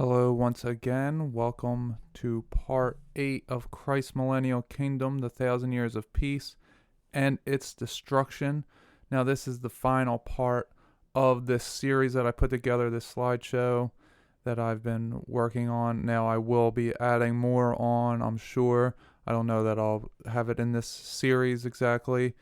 Hello, once again. Welcome to part 8 of Christ's Millennial Kingdom, the 1,000 Years of Peace and its Destruction. Now, this is the final part of this series that I put together, this slideshow that I've been working on. Now, I will be adding more on, I'm sure. I don't know that I'll have it in this series exactly,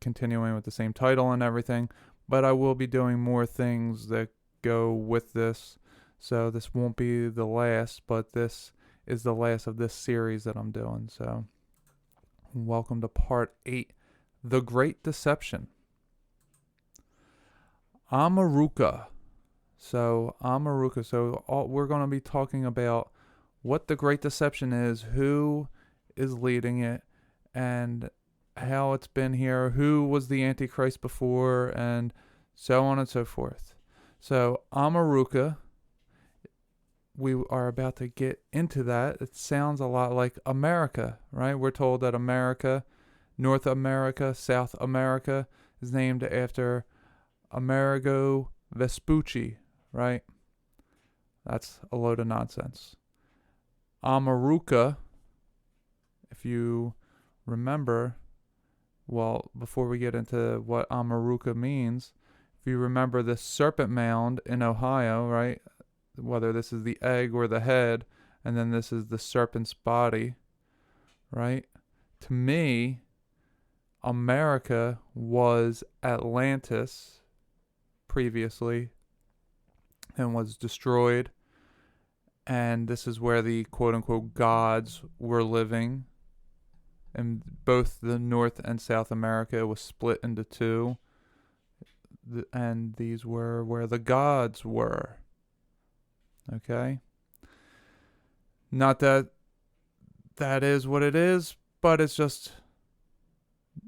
continuing with the same title and everything, but I will be doing more things that go with this. So this won't be the last, but this is the last of this series that I'm doing. So welcome to part 8, The Great Deception. Amaruka. So we're going to be talking about what the Great Deception is, who is leading it, and how it's been here, who was the Antichrist before, and so on and so forth. So Amaruka, we are about to get into that. It sounds a lot like America, right? We're told that America, North America, South America, is named after Amerigo Vespucci, right? That's a load of nonsense. Amaruka, if you remember, well, before we get into what Amaruka means, if you remember the serpent mound in Ohio, right? Whether this is the egg or the head, and then this is the serpent's body, right? To me, America was Atlantis previously and was destroyed, and this is where the quote-unquote gods were living, and both the North and South America was split into two, and these were where the gods were. Okay? Not that that is what it is, but it's just,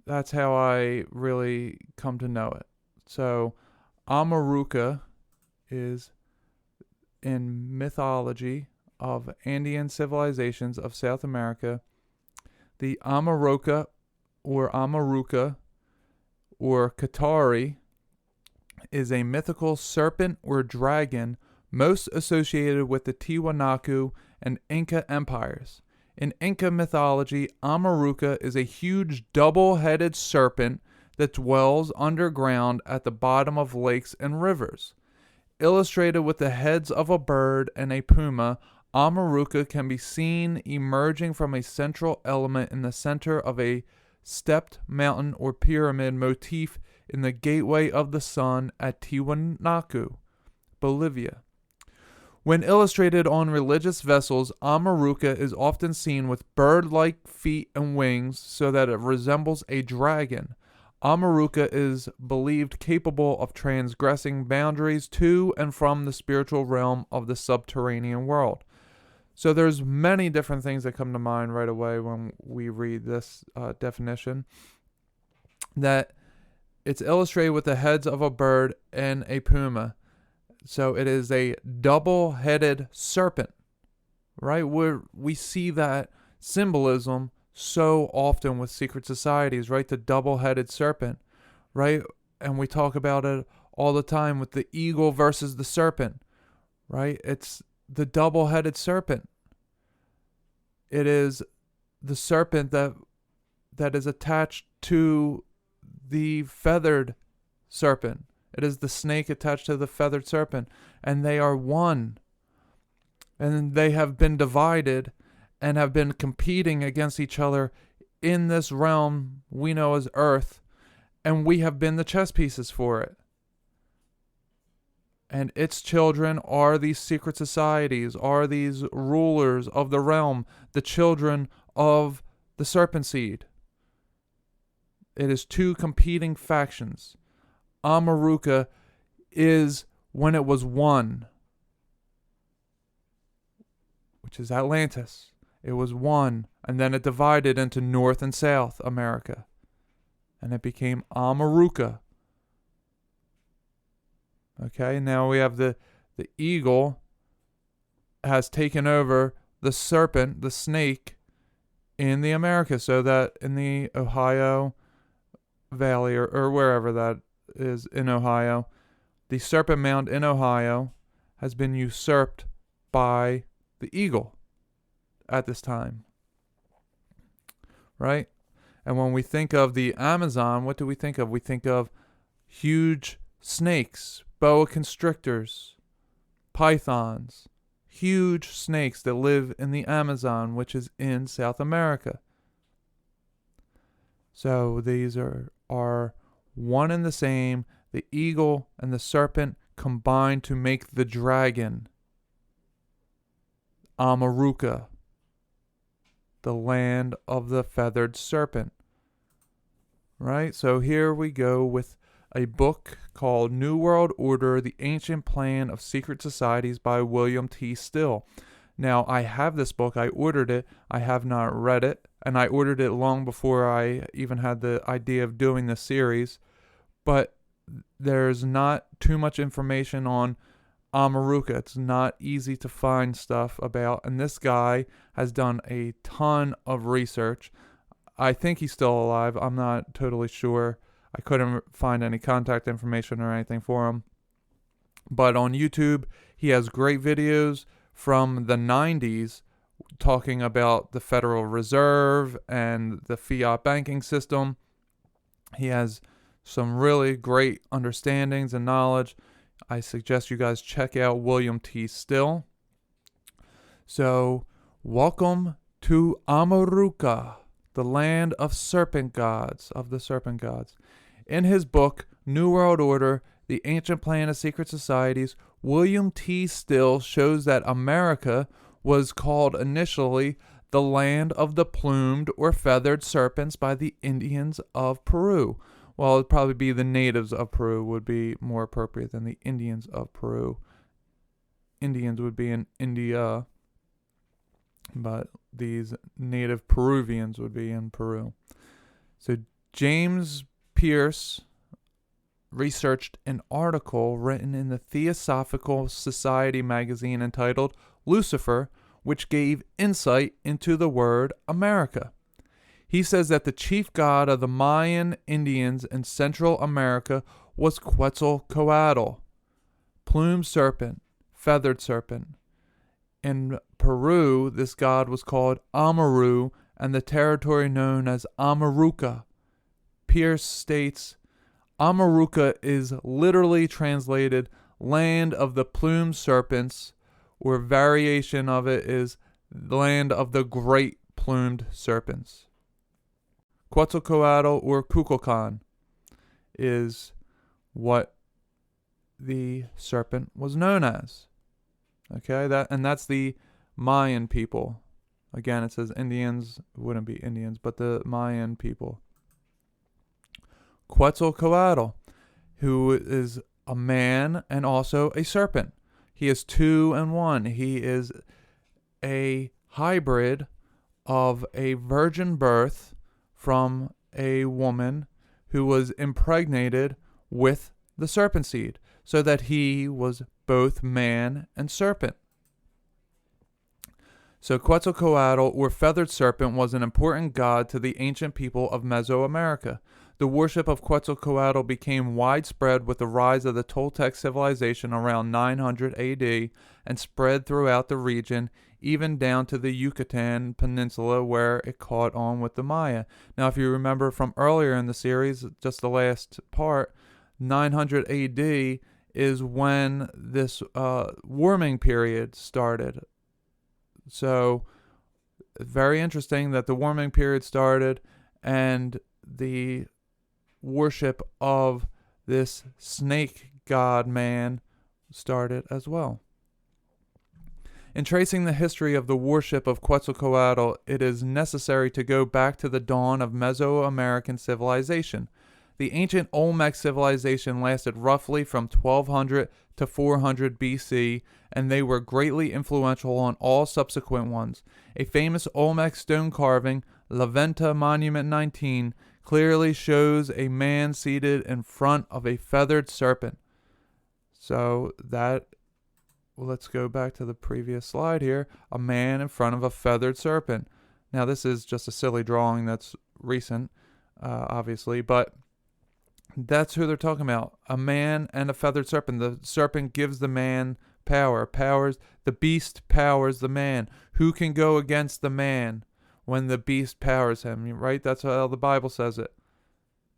that's how I really come to know it. So, Amaruka is in mythology of Andean civilizations of South America. The Amaruka or Qatari is a mythical serpent or dragon most associated with the Tiwanaku and Inca empires. In Inca mythology, Amaruka is a huge double-headed serpent that dwells underground at the bottom of lakes and rivers. Illustrated with the heads of a bird and a puma, Amaruka can be seen emerging from a central element in the center of a stepped mountain or pyramid motif in the Gateway of the Sun at Tiwanaku, Bolivia. When illustrated on religious vessels, Amaruka is often seen with bird-like feet and wings so that it resembles a dragon. Amaruka is believed capable of transgressing boundaries to and from the spiritual realm of the subterranean world. So there's many different things that come to mind right away when we read this definition. That it's illustrated with the heads of a bird and a puma. So it is a double-headed serpent, right? We see that symbolism so often with secret societies, right? The double-headed serpent, right? And we talk about it all the time with the eagle versus the serpent, right? It's the double-headed serpent. It is the serpent that is attached to the feathered serpent. It is the snake attached to the feathered serpent, and they are one. And they have been divided and have been competing against each other in this realm we know as Earth, and we have been the chess pieces for it. And its children are these secret societies, are these rulers of the realm, the children of the serpent seed. It is two competing factions. Amaruka is when it was one, which is Atlantis. It was one, and then it divided into North and South America, and it became Amaruka. Okay, now we have the eagle has taken over the serpent, the snake, in the Americas, so that in the Ohio Valley or wherever that is in Ohio, the serpent mound in Ohio has been usurped by the eagle at this time, right? And when we think of the Amazon, what do we think of? We think of huge snakes, boa constrictors, pythons, huge snakes that live in the Amazon, which is in South America. So these are one and the same. The eagle and the serpent combine to make the dragon, Amaruka, the land of the feathered serpent. Right? So here we go with a book called New World Order, The Ancient Plan of Secret Societies by William T. Still. Now, I have this book. I ordered it. I have not read it. And I ordered it long before I even had the idea of doing this series. But there's not too much information on Amaruka. It's not easy to find stuff about. And this guy has done a ton of research. I think he's still alive. I'm not totally sure. I couldn't find any contact information or anything for him. But on YouTube, he has great videos from the 90s talking about the Federal Reserve and the fiat banking system. He has some really great understandings and knowledge. I suggest you guys check out William T. Still. So, welcome to Amaruka, the land of serpent gods, of the serpent gods. In his book, New World Order, The Ancient Plan of Secret Societies, William T. Still shows that America was called initially the land of the plumed or feathered serpents by the Indians of Peru. Well, it'd probably be the natives of Peru would be more appropriate than the Indians of Peru. Indians would be in India, but these native Peruvians would be in Peru. So James Pierce researched an article written in the Theosophical Society magazine entitled Lucifer, which gave insight into the word America. He says that the chief god of the Mayan Indians in Central America was Quetzalcoatl, plumed serpent, feathered serpent. In Peru, this god was called Amaru, and the territory known as Amaruka. Pierce states, Amaruka is literally translated land of the plumed serpents, or variation of it is land of the great plumed serpents. Quetzalcoatl or Kukulkan is what the serpent was known as. Okay, that's the Mayan people. Again, it says Indians, it wouldn't be Indians, but the Mayan people. Quetzalcoatl, who is a man and also a serpent. He is 2 in 1. He is a hybrid of a virgin birth from a woman who was impregnated with the serpent seed, so that he was both man and serpent. So Quetzalcoatl, or feathered serpent, was an important god to the ancient people of Mesoamerica. The worship of Quetzalcoatl became widespread with the rise of the Toltec civilization around 900 AD and spread throughout the region, even down to the Yucatan Peninsula, where it caught on with the Maya. Now, if you remember from earlier in the series, just the last part, 900 AD is when this warming period started. So, very interesting that the warming period started and the worship of this snake god man started as well. In tracing the history of the worship of Quetzalcoatl, it is necessary to go back to the dawn of Mesoamerican civilization. The ancient Olmec civilization lasted roughly from 1200 to 400 BC, and they were greatly influential on all subsequent ones. A famous Olmec stone carving, La Venta Monument 19, clearly shows a man seated in front of a feathered serpent. So let's go back to the previous slide here. A man in front of a feathered serpent. Now, this is just a silly drawing that's recent, obviously, but that's who they're talking about. A man and a feathered serpent. The serpent gives the man power. The beast powers the man. Who can go against the man when the beast powers him? Right? That's how the Bible says it.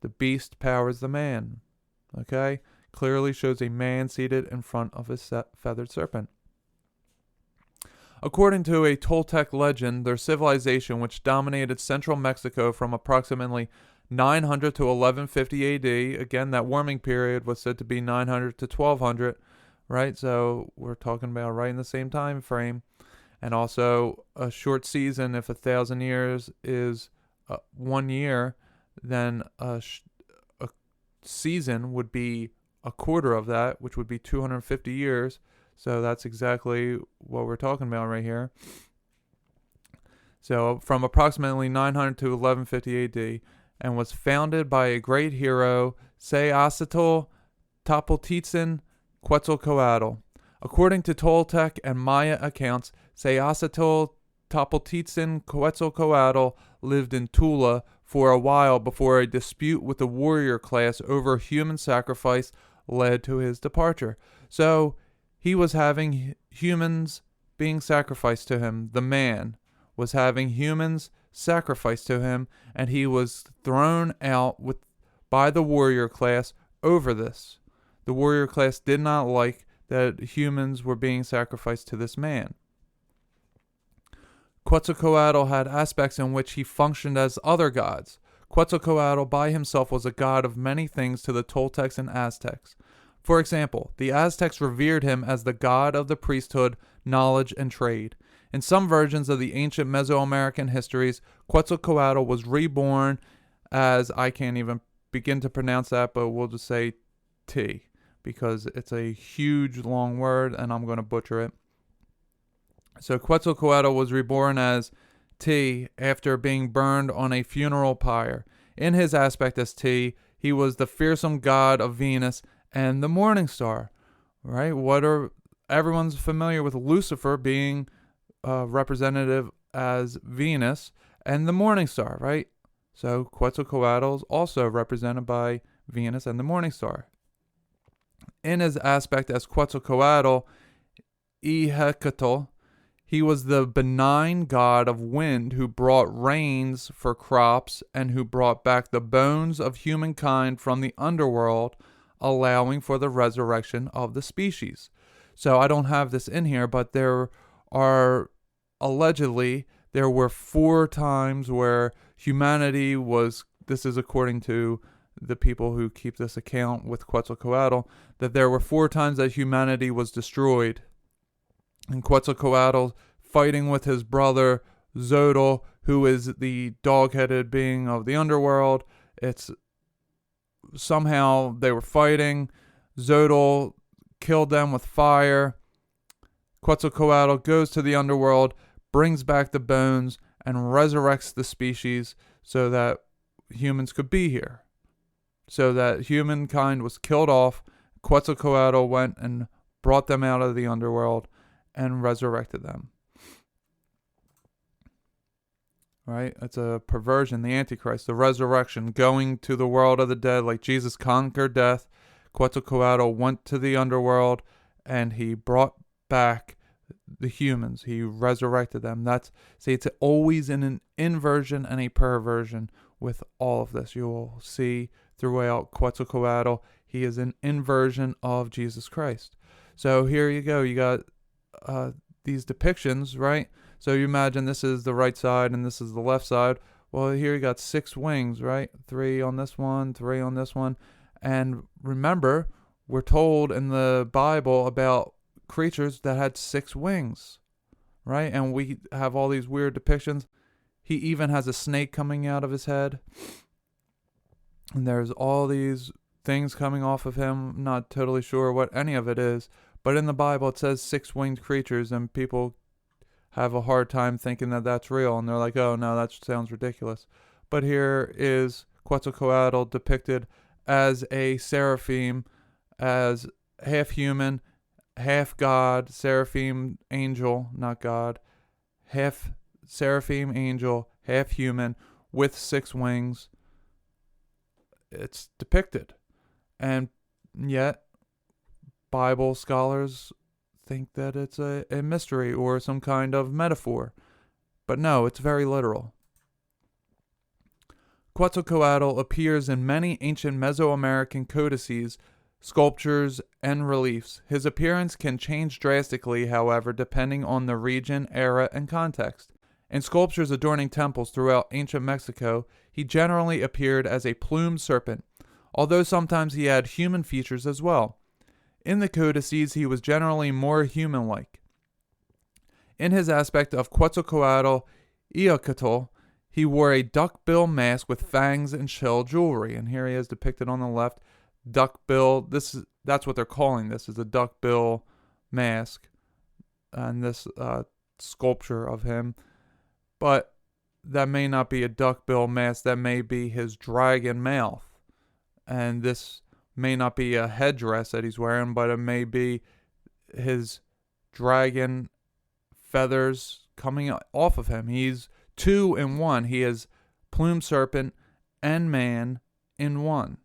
The beast powers the man. Okay? Clearly shows a man seated in front of a feathered serpent. According to a Toltec legend, their civilization, which dominated central Mexico from approximately 900 to 1150 AD, again, that warming period was said to be 900 to 1200, right? So we're talking about right in the same time frame. And also a short season, if 1,000 years is 1 year, then a season would be a quarter of that, which would be 250 years. So that's exactly what we're talking about right here. So from approximately 900 to 1150 AD, and was founded by a great hero, Seacatl Topoltitzin Quetzalcoatl. According to Toltec and Maya accounts, Seacatl Topoltitzin Quetzalcoatl lived in Tula for a while before a dispute with the warrior class over human sacrifice led to his departure. So he was having humans being sacrificed to him. The man was having humans sacrificed to him, and he was thrown out by the warrior class over this. The warrior class did not like that humans were being sacrificed to this man. Quetzalcoatl had aspects in which he functioned as other gods. Quetzalcoatl by himself was a god of many things to the Toltecs and Aztecs. For example, the Aztecs revered him as the god of the priesthood, knowledge, and trade. In some versions of the ancient Mesoamerican histories, Quetzalcoatl was reborn as, I can't even begin to pronounce that, but we'll just say T, because it's a huge long word and I'm going to butcher it. So Quetzalcoatl was reborn as T after being burned on a funeral pyre. In his aspect as T, he was the fearsome god of Venus and the morning star, right? Everyone's familiar with Lucifer being representative as Venus and the morning star, right? So Quetzalcoatl is also represented by Venus and the morning star. In his aspect as Quetzalcoatl, Ihecatl, he was the benign god of wind who brought rains for crops and who brought back the bones of humankind from the underworld, allowing for the resurrection of the species. So I don't have this in here, but there were 4 times where humanity was, this is according to the people who keep this account with Quetzalcoatl, that there were 4 times that humanity was destroyed. And Quetzalcoatl fighting with his brother Zodal, who is the dog-headed being of the underworld. It's somehow they were fighting. Zodal killed them with fire. Quetzalcoatl goes to the underworld, brings back the bones, and resurrects the species so that humans could be here. So that humankind was killed off. Quetzalcoatl went and brought them out of the underworld and resurrected them. Right? It's a perversion, the Antichrist, the resurrection, going to the world of the dead like Jesus conquered death. Quetzalcoatl went to the underworld and he brought back the humans. He resurrected them. It's always an inversion and a perversion with all of this. You will see throughout Quetzalcoatl, he is an inversion of Jesus Christ. So here you go. You got these depictions, right? So you imagine this is the right side and this is the left side. Well, here you got 6 wings, right? 3 on this one, 3 on this one. And remember, we're told in the Bible about creatures that had 6 wings, right? And we have all these weird depictions. He even has a snake coming out of his head. And there's all these things coming off of him. I'm not totally sure what any of it is. But in the Bible, it says 6-winged creatures, and people have a hard time thinking that that's real. And they're like, oh, no, that sounds ridiculous. But here is Quetzalcoatl depicted as a seraphim, as half human, half god, seraphim angel, not God, half seraphim angel, half human, with 6 wings. It's depicted. And yet, Bible scholars think that it's a mystery or some kind of metaphor. But no, it's very literal. Quetzalcoatl appears in many ancient Mesoamerican codices, sculptures, and reliefs. His appearance can change drastically, however, depending on the region, era, and context. In sculptures adorning temples throughout ancient Mexico, he generally appeared as a plumed serpent, although sometimes he had human features as well. In the codices, he was generally more human-like. In his aspect of Quetzalcoatl he wore a duckbill mask with fangs and shell jewelry, and here he is depicted on the left. Duckbill, that's what they're calling this, is a duckbill mask, and this sculpture of him. But that may not be a duckbill mask, that may be his dragon mouth. And this may not be a headdress that he's wearing, but it may be his dragon feathers coming off of him. He's 2 in 1. He is plumed serpent and man in one.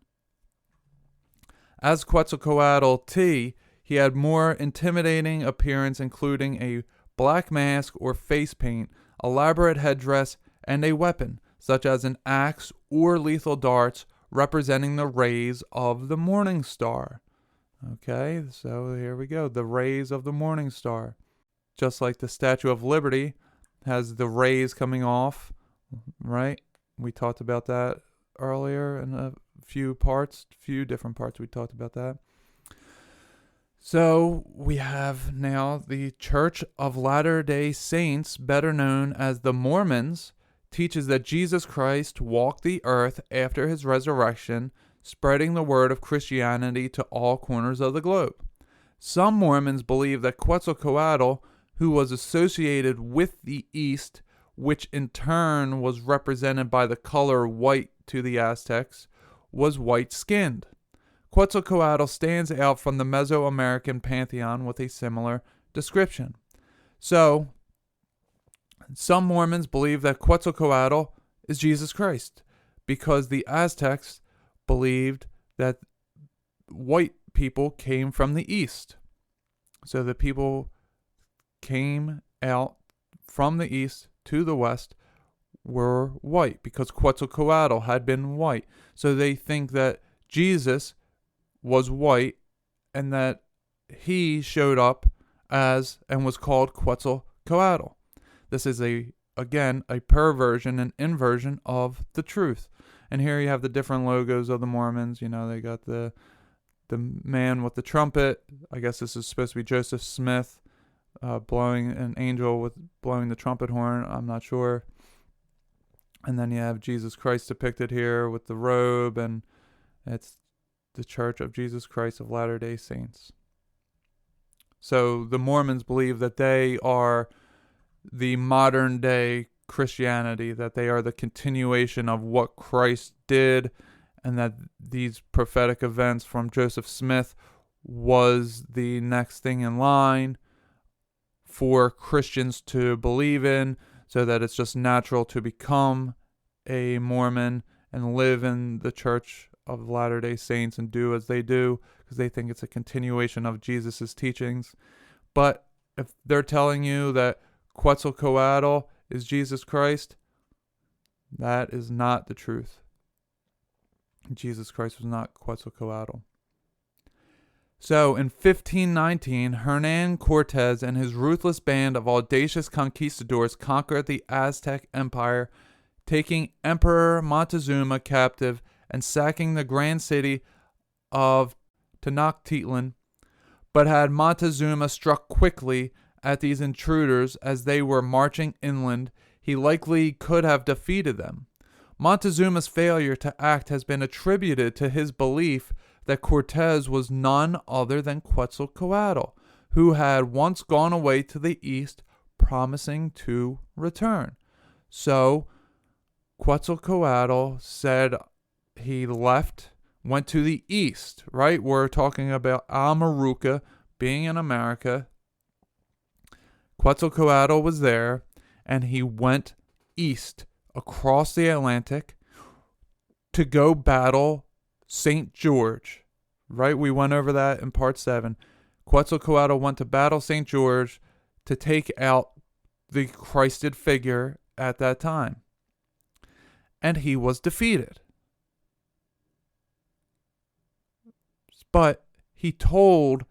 As Quetzalcoatl T, he had more intimidating appearance, including a black mask or face paint, elaborate headdress, and a weapon, such as an axe or lethal darts, representing the rays of the morning star. Okay, so here we go, the rays of the morning star. Just like the Statue of Liberty has the rays coming off, right? We talked about that earlier in a few different parts we talked about that. So we have now the Church of Latter-day Saints, better known as the Mormons, teaches that Jesus Christ walked the earth after his resurrection, spreading the word of Christianity to all corners of the globe. Some Mormons believe that Quetzalcoatl, who was associated with the East, which in turn was represented by the color white to the Aztecs, was white-skinned. Quetzalcoatl stands out from the Mesoamerican pantheon with a similar description. So, some Mormons believe that Quetzalcoatl is Jesus Christ, because the Aztecs believed that white people came from the East. So the people came out from the East to the West were white, because Quetzalcoatl had been white. So they think that Jesus was white and that he showed up as and was called Quetzalcoatl. This is again a perversion and inversion of the truth. And here you have the different logos of the Mormons. You know, they got the man with the trumpet. I guess this is supposed to be Joseph Smith blowing an angel with blowing the trumpet horn. I'm not sure. And then you have Jesus Christ depicted here with the robe, and it's the Church of Jesus Christ of Latter-day Saints. So the Mormons believe that they are the modern day Christianity, that they are the continuation of what Christ did, and that these prophetic events from Joseph Smith was the next thing in line for Christians to believe in, so that it's just natural to become a Mormon and live in the Church of Latter-day Saints and do as they do, because they think it's a continuation of Jesus' teachings. But if they're telling you that Quetzalcoatl is Jesus Christ, that is not the truth. Jesus Christ was not Quetzalcoatl. So in 1519, Hernan Cortez and his ruthless band of audacious conquistadors conquered the Aztec Empire, taking Emperor Montezuma captive and sacking the grand city of Tenochtitlan, but had Montezuma struck quickly at these intruders as they were marching inland, he likely could have defeated them. Montezuma's failure to act has been attributed to his belief that Cortez was none other than Quetzalcoatl, who had once gone away to the east, promising to return. So Quetzalcoatl said he left, went to the east, right? We're talking about Amaruka being in America. Quetzalcoatl was there, and he went east across the Atlantic to go battle St. George, right? We went over that in part 7. Quetzalcoatl went to battle St. George to take out the Christed figure at that time. And he was defeated. But he told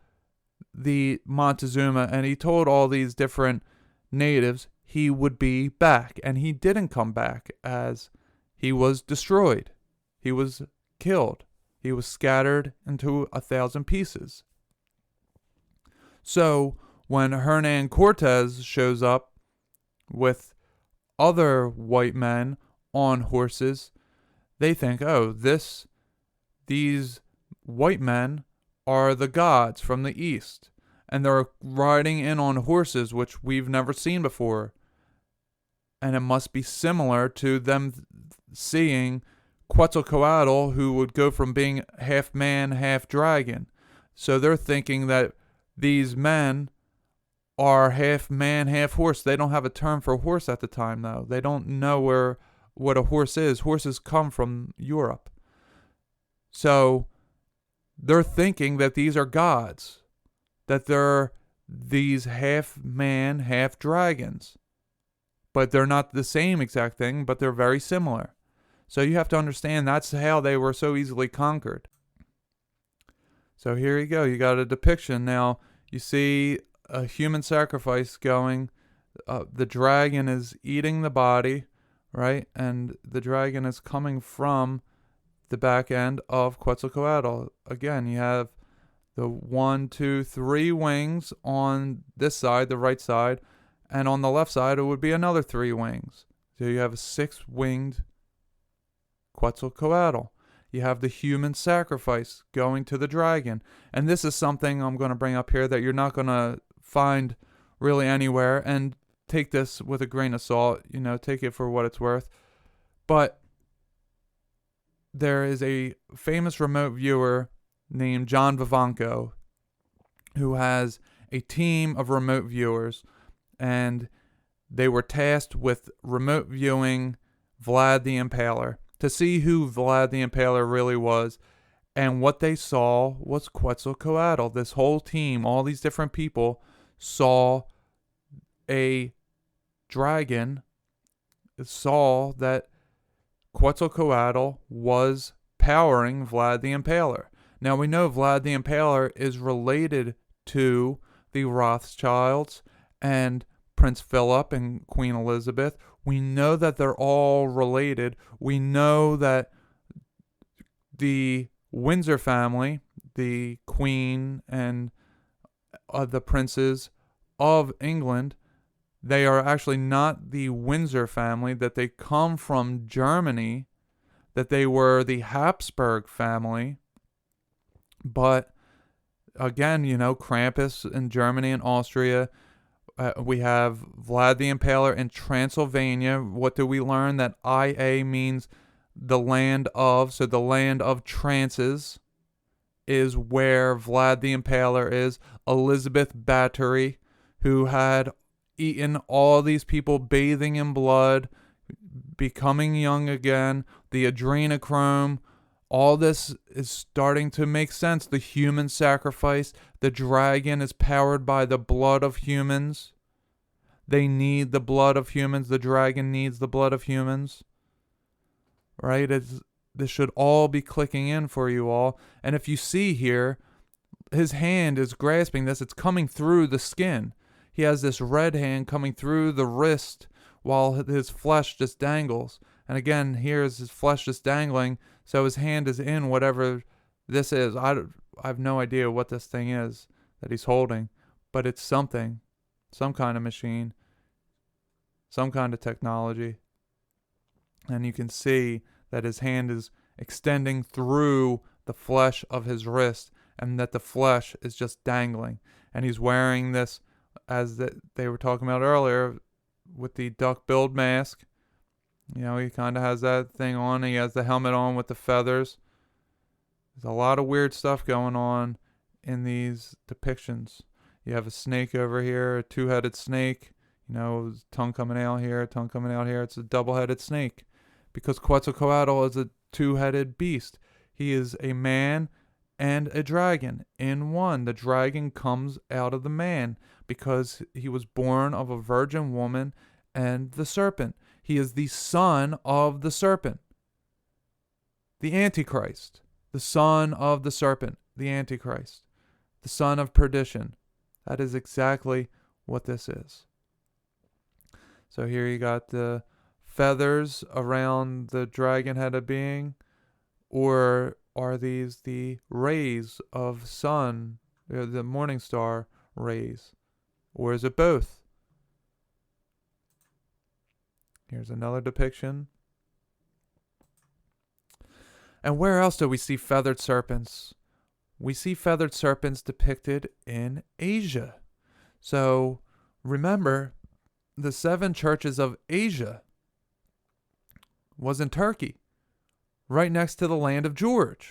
the Montezuma and he told all these different natives he would be back. And he didn't come back, as he was destroyed. He was killed. He was scattered into 1,000 pieces. So when Hernan Cortez shows up with other white men on horses, they think, oh, these white men are the gods from the east, and they're riding in on horses which we've never seen before, and it must be similar to them seeing Quetzalcoatl, who would go from being half man, half dragon. So they're thinking that these men are half man, half horse. They don't have a term for horse at the time, though. They don't know what a horse is. Horses come from Europe. So they're thinking that these are gods, that they're these half man, half dragons. But they're not the same exact thing, but they're very similar. So you have to understand that's how they were so easily conquered. So here you go. You got a depiction. Now, you see a human sacrifice going. The dragon is eating the body, right? And the dragon is coming from the back end of Quetzalcoatl. Again, you have the 1, 2, 3 wings on this side, the right side. And on the left side, it would be another 3 wings. So you have a 6-winged Quetzalcoatl. You have the human sacrifice going to the dragon. And this is something I'm going to bring up here that you're not going to find really anywhere. And take this with a grain of salt. Take it for what it's worth. But there is a famous remote viewer named John Vivanco who has a team of remote viewers. And they were tasked with remote viewing Vlad the Impaler to see who Vlad the Impaler really was. And what they saw was Quetzalcoatl. This whole team, all these different people, saw a dragon, saw that Quetzalcoatl was powering Vlad the Impaler. Now we know Vlad the Impaler is related to the Rothschilds and Prince Philip and Queen Elizabeth. We know that they're all related. We know that the Windsor family, the Queen and the princes of England, they are actually not the Windsor family, that they come from Germany, that they were the Habsburg family. But again, Krampus in Germany and Austria. We have Vlad the Impaler in Transylvania. What do we learn? That IA means the land of. So the land of trances is where Vlad the Impaler is. Elizabeth Bathory, who had eaten all these people, bathing in blood, becoming young again. The adrenochrome. All this is starting to make sense. The human sacrifice. The dragon is powered by the blood of humans. They need the blood of humans. The dragon needs the blood of humans. Right? This should all be clicking in for you all. And if you see here, his hand is grasping this. It's coming through the skin. He has this red hand coming through the wrist while his flesh just dangles. And again, here is his flesh just dangling. So his hand is in whatever this is. I have no idea what this thing is that he's holding. But it's something. Some kind of machine. Some kind of technology. And you can see that his hand is extending through the flesh of his wrist. And that the flesh is just dangling. And he's wearing this, as they were talking about earlier, with the duck-billed mask. He kind of has that thing on. He has the helmet on with the feathers. There's a lot of weird stuff going on in these depictions. You have a snake over here, a 2-headed snake. Tongue coming out here, tongue coming out here. It's a double-headed snake. Because Quetzalcoatl is a 2-headed beast. He is a man and a dragon in one. The dragon comes out of the man because he was born of a virgin woman and the serpent. He is the son of the serpent, the Antichrist, the son of the serpent, the Antichrist, the son of perdition. That is exactly what this is. So here you got the feathers around the dragon-headed being, or are these the rays of sun, the morning star rays, or is it both? Here's another depiction. And where else do we see feathered serpents? We see feathered serpents depicted in Asia. So remember, the 7 churches of Asia was in Turkey, right next to the land of Georgia.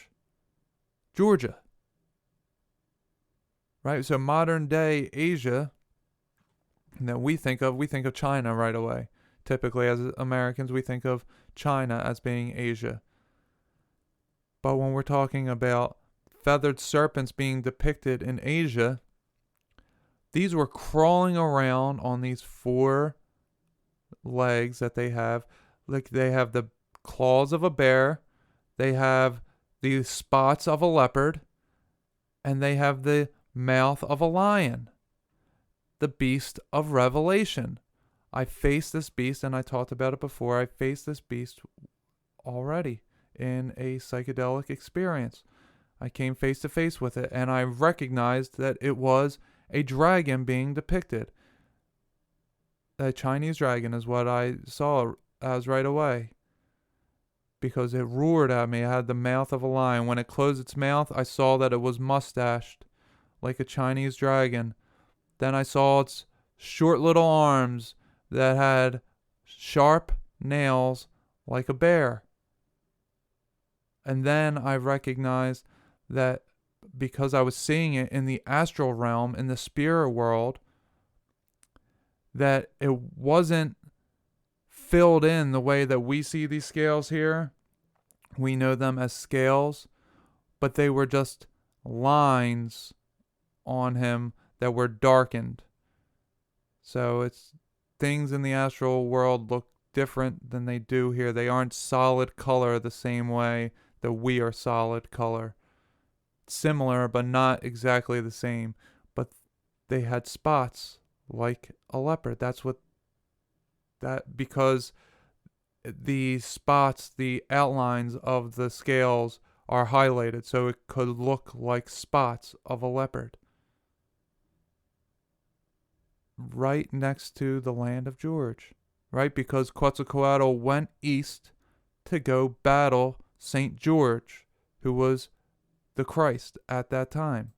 Right? So modern day Asia that we think of China right away. Typically, as Americans, we think of China as being Asia. But when we're talking about feathered serpents being depicted in Asia, these were crawling around on these 4 legs that they have. Like, they have the claws of a bear, they have the spots of a leopard, and they have the mouth of a lion, the beast of Revelation. I faced this beast, and I talked about it before. I faced this beast already in a psychedelic experience. I came face to face with it, and I recognized that it was a dragon being depicted. A Chinese dragon is what I saw as right away, because it roared at me. It had the mouth of a lion. When it closed its mouth, I saw that it was mustached like a Chinese dragon. Then I saw its short little arms that had sharp nails like a bear. And then I recognized that because I was seeing it in the astral realm, in the spirit world, that it wasn't filled in the way that we see these scales here. We know them as scales, but they were just lines on him that were darkened. So it's things in the astral world look different than they do here. They aren't solid color the same way that we are solid color. Similar, but not exactly the same. But they had spots like a leopard. Because the spots, the outlines of the scales are highlighted, so it could look like spots of a leopard. Right next to the land of George, right? Because Quetzalcoatl went east to go battle St. George, who was the Christ at that time.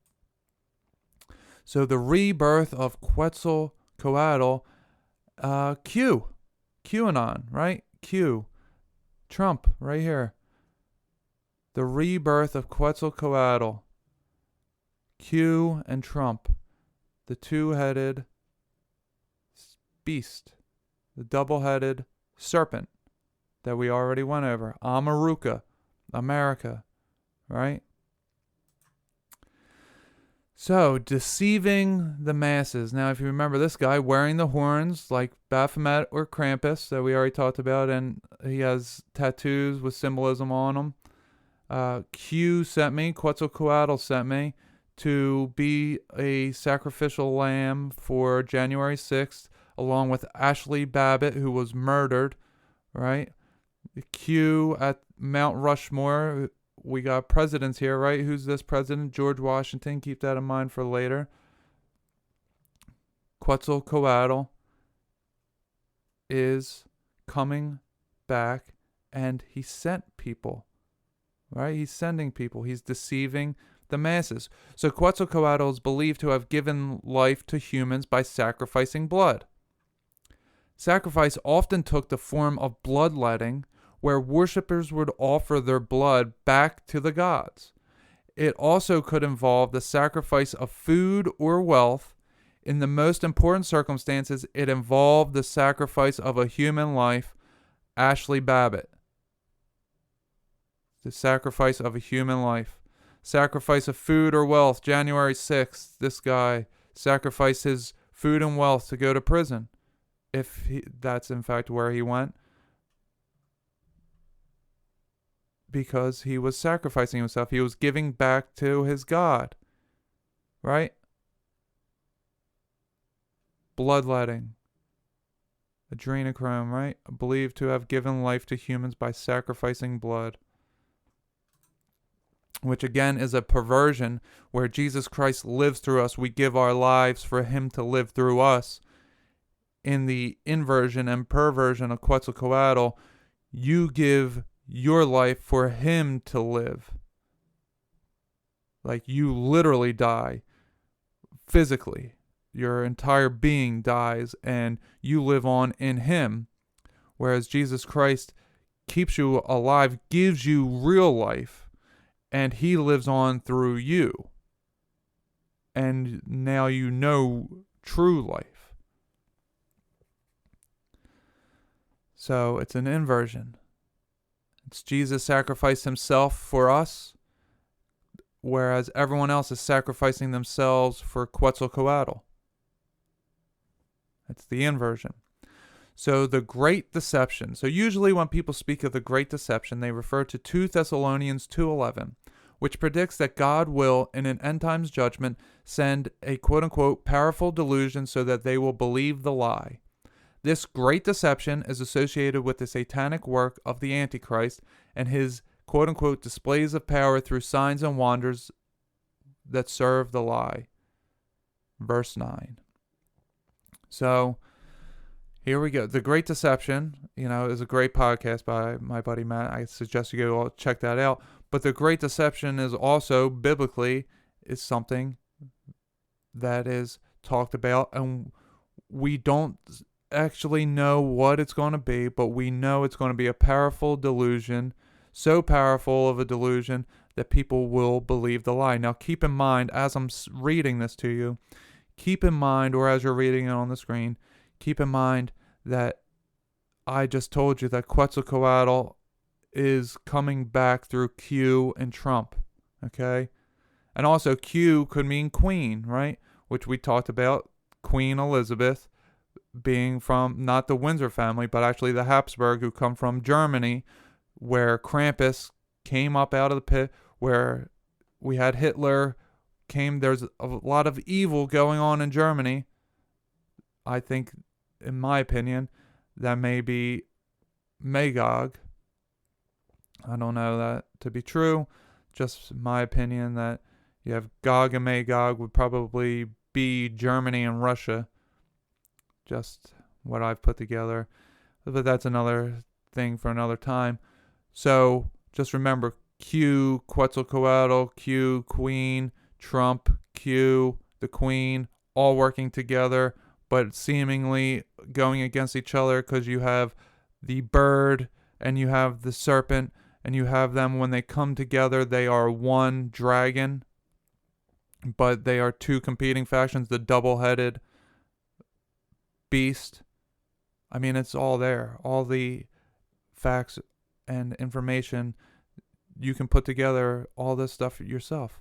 So the rebirth of Quetzalcoatl, QAnon, right? Q, Trump, right here. The rebirth of Quetzalcoatl, Q and Trump, the 2-headed beast, the double-headed serpent that we already went over. Amaruka, America, right? So, deceiving the masses. Now, if you remember this guy wearing the horns like Baphomet or Krampus that we already talked about, and he has tattoos with symbolism on them. Quetzalcoatl sent me to be a sacrificial lamb for January 6th, along with Ashley Babbitt, who was murdered, right? Q at Mount Rushmore. We got presidents here, right? Who's this president? George Washington. Keep that in mind for later. Quetzalcoatl is coming back, and he sent people, right? He's sending people. He's deceiving the masses. So Quetzalcoatl is believed to have given life to humans by sacrificing blood. Sacrifice often took the form of bloodletting, where worshippers would offer their blood back to the gods. It also could involve the sacrifice of food or wealth. In the most important circumstances, it involved the sacrifice of a human life. Ashley Babbitt. The sacrifice of a human life. sacrifice of food or wealth. January 6th, this guy sacrificed his food and wealth to go to prison, if that's in fact where he went, because he was sacrificing himself. He was giving back to his God, right? Bloodletting, adrenochrome, right? Believed to have given life to humans by sacrificing blood, which again is a perversion where Jesus Christ lives through us. We give our lives for him to live through us. In the inversion and perversion of Quetzalcoatl, you give your life for him to live. Like, you literally die physically. Your entire being dies and you live on in him. Whereas Jesus Christ keeps you alive, gives you real life, and he lives on through you. And now you know true life. So it's an inversion. It's Jesus sacrificed himself for us, whereas everyone else is sacrificing themselves for Quetzalcoatl. It's the inversion. So the Great Deception. So usually when people speak of the Great Deception, they refer to 2 Thessalonians 2:11, which predicts that God will, in an end times judgment, send a quote-unquote powerful delusion so that they will believe the lie. This Great Deception is associated with the satanic work of the Antichrist and his quote-unquote displays of power through signs and wonders that serve the lie. Verse 9. So, here we go. The Great Deception, is a great podcast by my buddy Matt. I suggest you go check that out. But the Great Deception is also, biblically, is something that is talked about. And we don't actually know what it's going to be, but we know it's going to be a powerful delusion. So powerful of a delusion that people will believe the lie. Now, keep in mind, as I'm reading this to you, keep in mind, or as you're reading it on the screen, keep in mind that I just told you that Quetzalcoatl is coming back through Q and Trump, okay? And also Q could mean queen, right? Which we talked about, Queen Elizabeth being from not the Windsor family, but actually the Habsburg, who come from Germany, where Krampus came up out of the pit, where we had Hitler came. There's a lot of evil going on in Germany. I think, in my opinion, that may be Magog. I don't know that to be true. Just my opinion that you have Gog and Magog would probably be Germany and Russia. Just what I've put together. But that's another thing for another time. So just remember, Q, Quetzalcoatl, Q, Queen, Trump, Q, the Queen, all working together, but seemingly going against each other, because you have the bird and you have the serpent, and you have them, when they come together, they are one dragon, but they are two competing factions, the double-headed beast. I mean, it's all there. All the facts and information, you can put together all this stuff yourself.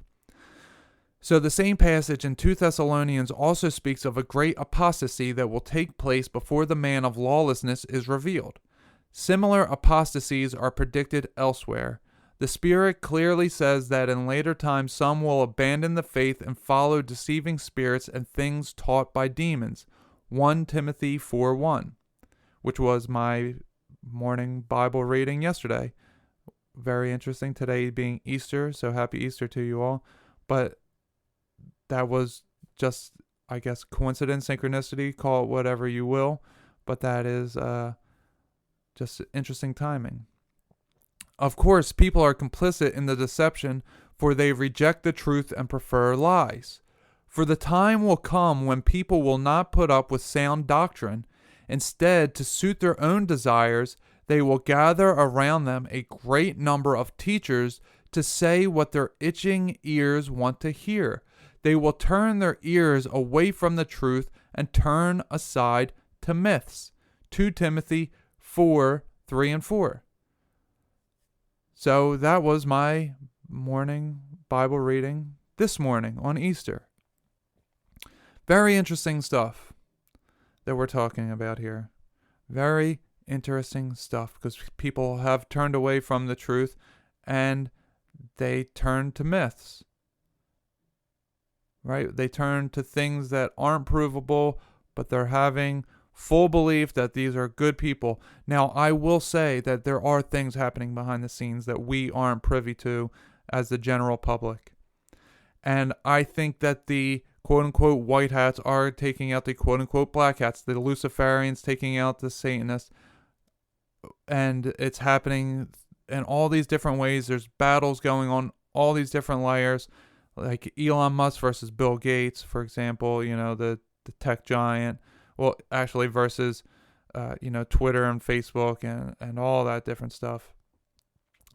So the same passage in 2 Thessalonians also speaks of a great apostasy that will take place before the man of lawlessness is revealed. Similar apostasies are predicted elsewhere. The Spirit clearly says that in later times some will abandon the faith and follow deceiving spirits and things taught by demons. 1 Timothy 4:1, which was my morning Bible reading yesterday. Very interesting, today being Easter, so happy Easter to you all. But that was just, I guess, coincidence, synchronicity, call it whatever you will. But that is just interesting timing. Of course, people are complicit in the deception, for they reject the truth and prefer lies. For the time will come when people will not put up with sound doctrine. Instead, to suit their own desires, they will gather around them a great number of teachers to say what their itching ears want to hear. They will turn their ears away from the truth and turn aside to myths. 2 Timothy 4:3 and 4. So that was my morning Bible reading this morning on Easter. Very interesting stuff that we're talking about here. Very interesting stuff, because people have turned away from the truth and they turn to myths. Right? They turn to things that aren't provable, but they're having full belief that these are good people. Now, I will say that there are things happening behind the scenes that we aren't privy to as the general public. And I think that the quote-unquote white hats are taking out the quote-unquote black hats, the Luciferians taking out the Satanists. And it's happening in all these different ways. There's battles going on, all these different layers, like Elon Musk versus Bill Gates, for example, the tech giant. Well, actually versus, Twitter and Facebook and all that different stuff.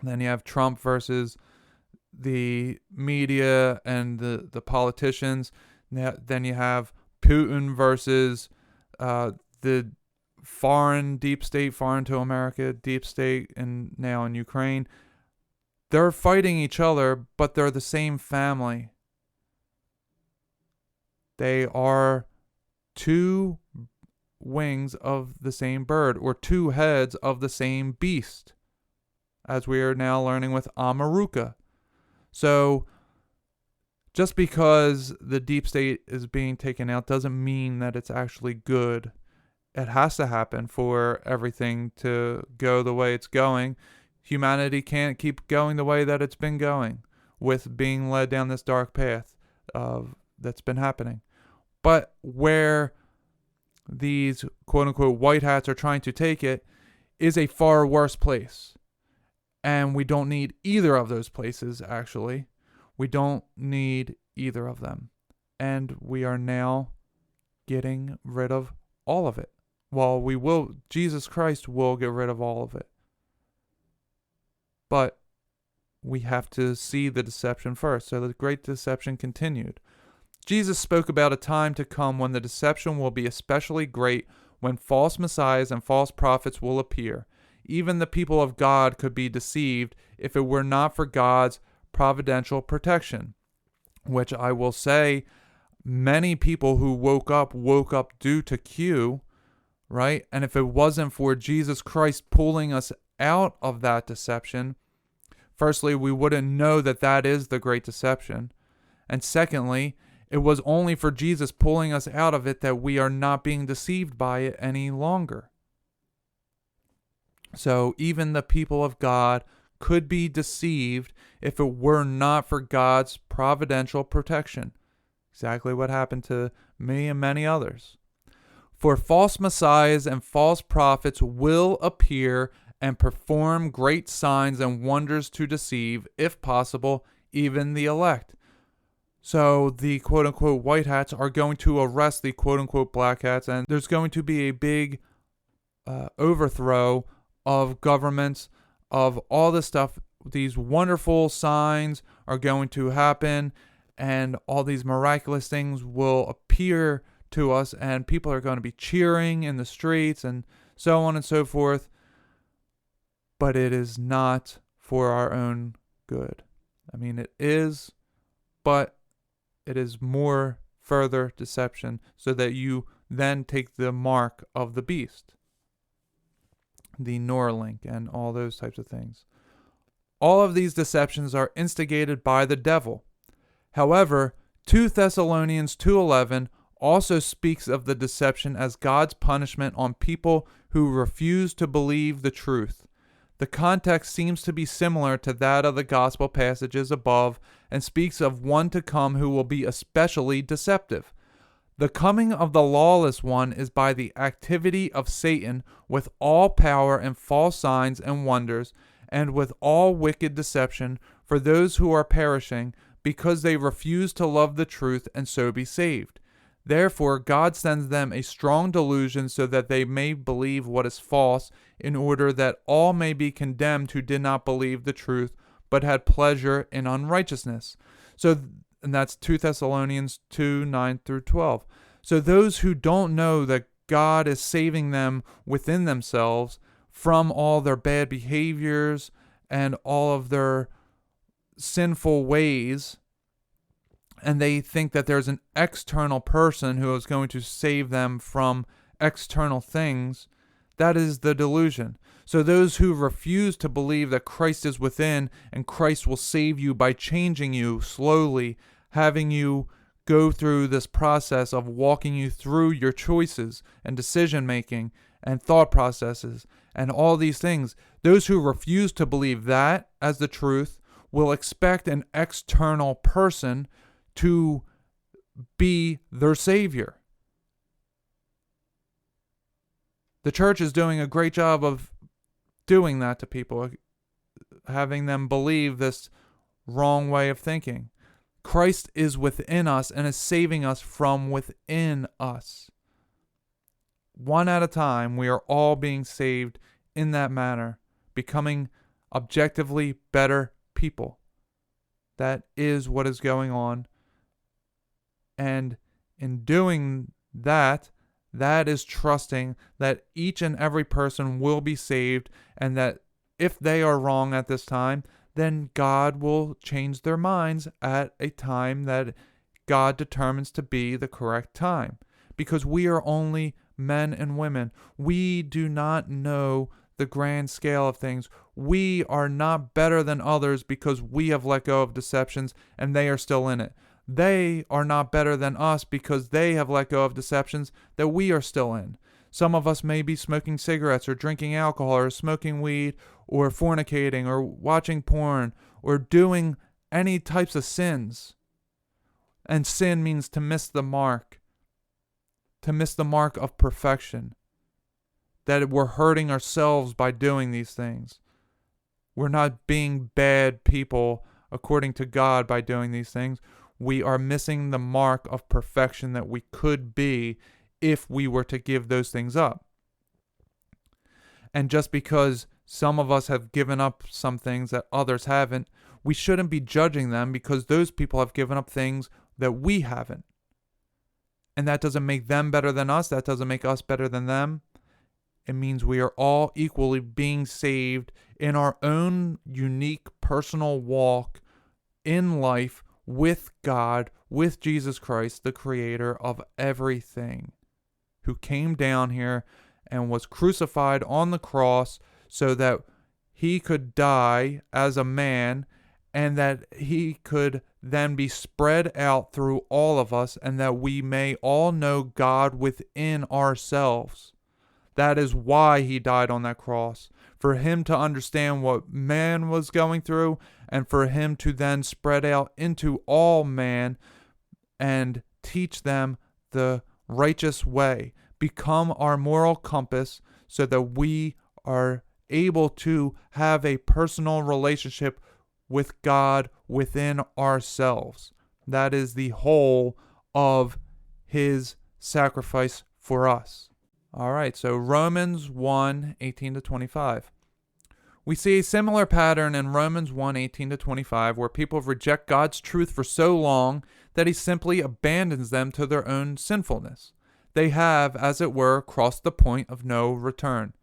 And then you have Trump versus the media and the politicians. Then you have Putin versus the foreign deep state, foreign to America, deep state, and now in Ukraine. They're fighting each other, but they're the same family. They are two wings of the same bird, or two heads of the same beast, as we are now learning with Amaruka. So, just because the deep state is being taken out doesn't mean that it's actually good. It has to happen for everything to go the way it's going. Humanity can't keep going the way that it's been going, with being led down this dark path that's been happening. But where these quote-unquote white hats are trying to take it is a far worse place. And we don't need either of those places, actually. We don't need either of them. And we are now getting rid of all of it. Well, Jesus Christ will get rid of all of it. But we have to see the deception first. So the great deception continued. Jesus spoke about a time to come when the deception will be especially great, when false messiahs and false prophets will appear. Even the people of God could be deceived if it were not for God's providential protection, which I will say many people who woke up due to Q, right? And if it wasn't for Jesus Christ pulling us out of that deception, firstly, we wouldn't know that that is the great deception. And secondly, it was only for Jesus pulling us out of it that we are not being deceived by it any longer. So even the people of God could be deceived if it were not for God's providential protection. Exactly what happened to me and many others. For false messiahs and false prophets will appear and perform great signs and wonders to deceive, if possible, even the elect. So the quote-unquote white hats are going to arrest the quote-unquote black hats, and there's going to be a big overthrow of governments, of all this stuff. These wonderful signs are going to happen, and all these miraculous things will appear to us, and people are going to be cheering in the streets and so on and so forth. But it is not for our own good. I mean, it is, but it is more further deception so that you then take the mark of the beast, the Neuralink, and all those types of things. All of these deceptions are instigated by the devil. However, 2 Thessalonians 2:11 also speaks of the deception as God's punishment on people who refuse to believe the truth. The context seems to be similar to that of the gospel passages above and speaks of one to come who will be especially deceptive. The coming of the lawless one is by the activity of Satan with all power and false signs and wonders, and with all wicked deception for those who are perishing, because they refuse to love the truth and so be saved. Therefore, God sends them a strong delusion so that they may believe what is false, in order that all may be condemned who did not believe the truth, but had pleasure in unrighteousness. And that's 2 Thessalonians 2:9-12. So those who don't know that God is saving them within themselves from all their bad behaviors and all of their sinful ways, and they think that there's an external person who is going to save them from external things. That is the delusion. So those who refuse to believe that Christ is within and Christ will save you by changing you slowly, having you go through this process of walking you through your choices and decision making and thought processes and all these things, those who refuse to believe that as the truth will expect an external person to be their savior. The church is doing a great job of doing that to people, having them believe this wrong way of thinking. Christ is within us and is saving us from within us. One at a time, we are all being saved in that manner, becoming objectively better people. That is what is going on. And in doing that, that is trusting that each and every person will be saved, and that if they are wrong at this time, then God will change their minds at a time that God determines to be the correct time. Because we are only men and women. We do not know the grand scale of things. We are not better than others because we have let go of deceptions and they are still in it. They are not better than us because they have let go of deceptions that we are still in. Some of us may be smoking cigarettes or drinking alcohol or smoking weed or fornicating or watching porn or doing any types of sins. And sin means to miss the mark. To miss the mark of perfection. That we're hurting ourselves by doing these things. We're not being bad people according to God by doing these things. We are missing the mark of perfection that we could be if we were to give those things up. And just because some of us have given up some things that others haven't, we shouldn't be judging them because those people have given up things that we haven't. And that doesn't make them better than us. That doesn't make us better than them. It means we are all equally being saved in our own unique personal walk in life with God, with Jesus Christ, the creator of everything, who came down here and was crucified on the cross so that he could die as a man and that he could then be spread out through all of us and that we may all know God within ourselves. That is why he died on that cross, for him to understand what man was going through and for him to then spread out into all man and teach them the righteous way, become our moral compass so that we are able to have a personal relationship with God within ourselves. That is the whole of his sacrifice for us. All right, so Romans 1:18-25. We see a similar pattern in Romans 1:18-25 where people reject God's truth for so long that he simply abandons them to their own sinfulness. They have, as it were, crossed the point of no return.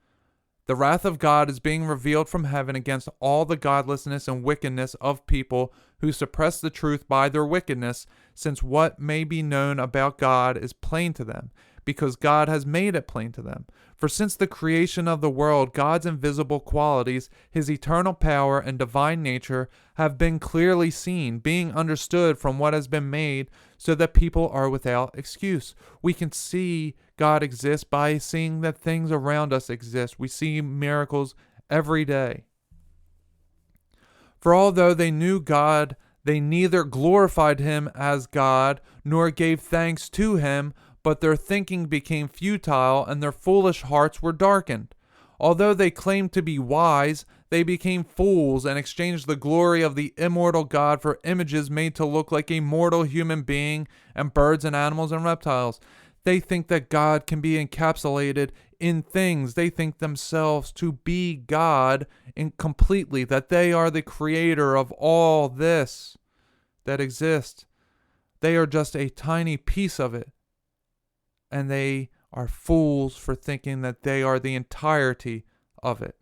The wrath of God is being revealed from heaven against all the godlessness and wickedness of people who suppress the truth by their wickedness, since what may be known about God is plain to them, because God has made it plain to them. For since the creation of the world, God's invisible qualities, his eternal power and divine nature, have been clearly seen, being understood from what has been made, so that people are without excuse. We can see God exist by seeing that things around us exist. We see miracles every day. For although they knew God, they neither glorified him as God, nor gave thanks to him, but their thinking became futile, and their foolish hearts were darkened. Although they claimed to be wise, they became fools and exchanged the glory of the immortal God for images made to look like a mortal human being and birds and animals and reptiles. They think that God can be encapsulated in things. They think themselves to be God completely, that they are the creator of all this that exists. They are just a tiny piece of it. And they are fools for thinking that they are the entirety of it.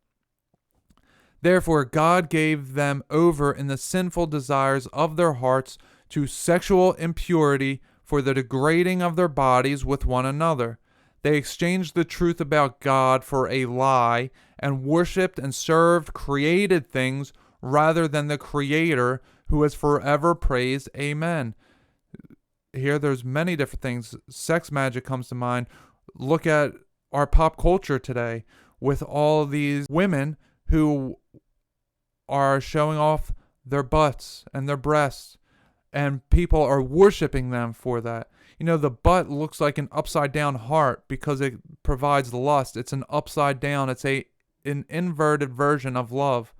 Therefore, God gave them over in the sinful desires of their hearts to sexual impurity for the degrading of their bodies with one another. They exchanged the truth about God for a lie and worshipped and served created things rather than the Creator, who is forever praised. Amen. Here there's many different things. Sex magic comes to mind. Look at our pop culture today with all of these women who are showing off their butts and their breasts, and people are worshiping them for that. You know, the butt looks like an upside down heart because it provides lust. It's an upside down, it's an inverted version of love.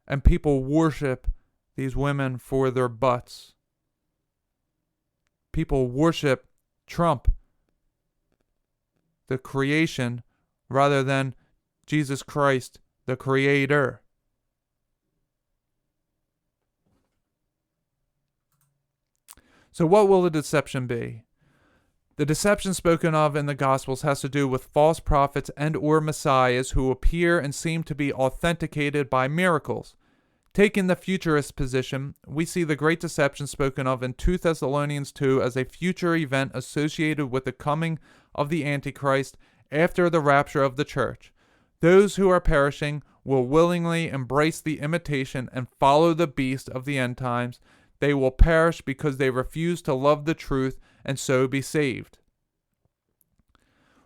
And people worship these women for their butts. People worship Trump, the creation, rather than Jesus Christ, the Creator. So what will the deception be? The deception spoken of in the Gospels has to do with false prophets and or messiahs who appear and seem to be authenticated by miracles. Taking the futurist position, we see the great deception spoken of in 2 Thessalonians 2 as a future event associated with the coming of the Antichrist after the rapture of the church. Those who are perishing will willingly embrace the imitation and follow the beast of the end times. They will perish because they refuse to love the truth and so be saved.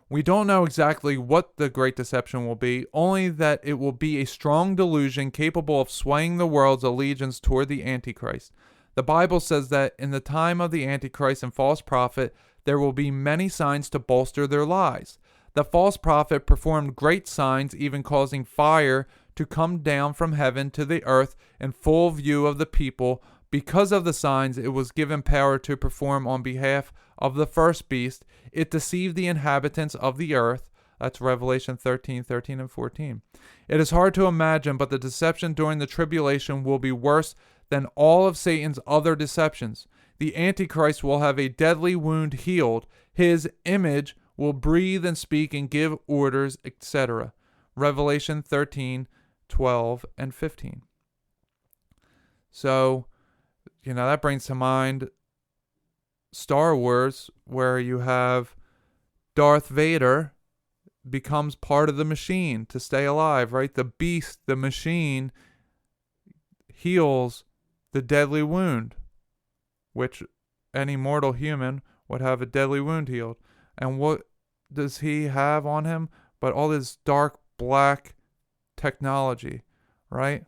We don't know exactly what the great deception will be, only that it will be a strong delusion capable of swaying the world's allegiance toward the Antichrist. The Bible says that in the time of the Antichrist and false prophet, there will be many signs to bolster their lies. The false prophet performed great signs, even causing fire to come down from heaven to the earth in full view of the people. Because of the signs it was given power to perform on behalf of the first beast, it deceived the inhabitants of the earth. That's Revelation 13:13 and 14. It is hard to imagine, but the deception during the tribulation will be worse than all of Satan's other deceptions. The Antichrist will have a deadly wound healed. His image will breathe and speak and give orders, etc. Revelation 13:12 and 15. So, that brings to mind Star Wars, where you have Darth Vader becomes part of the machine to stay alive, right? The beast, the machine, heals the deadly wound, which any mortal human would have a deadly wound healed. And what does he have on him? But all this dark black technology, right?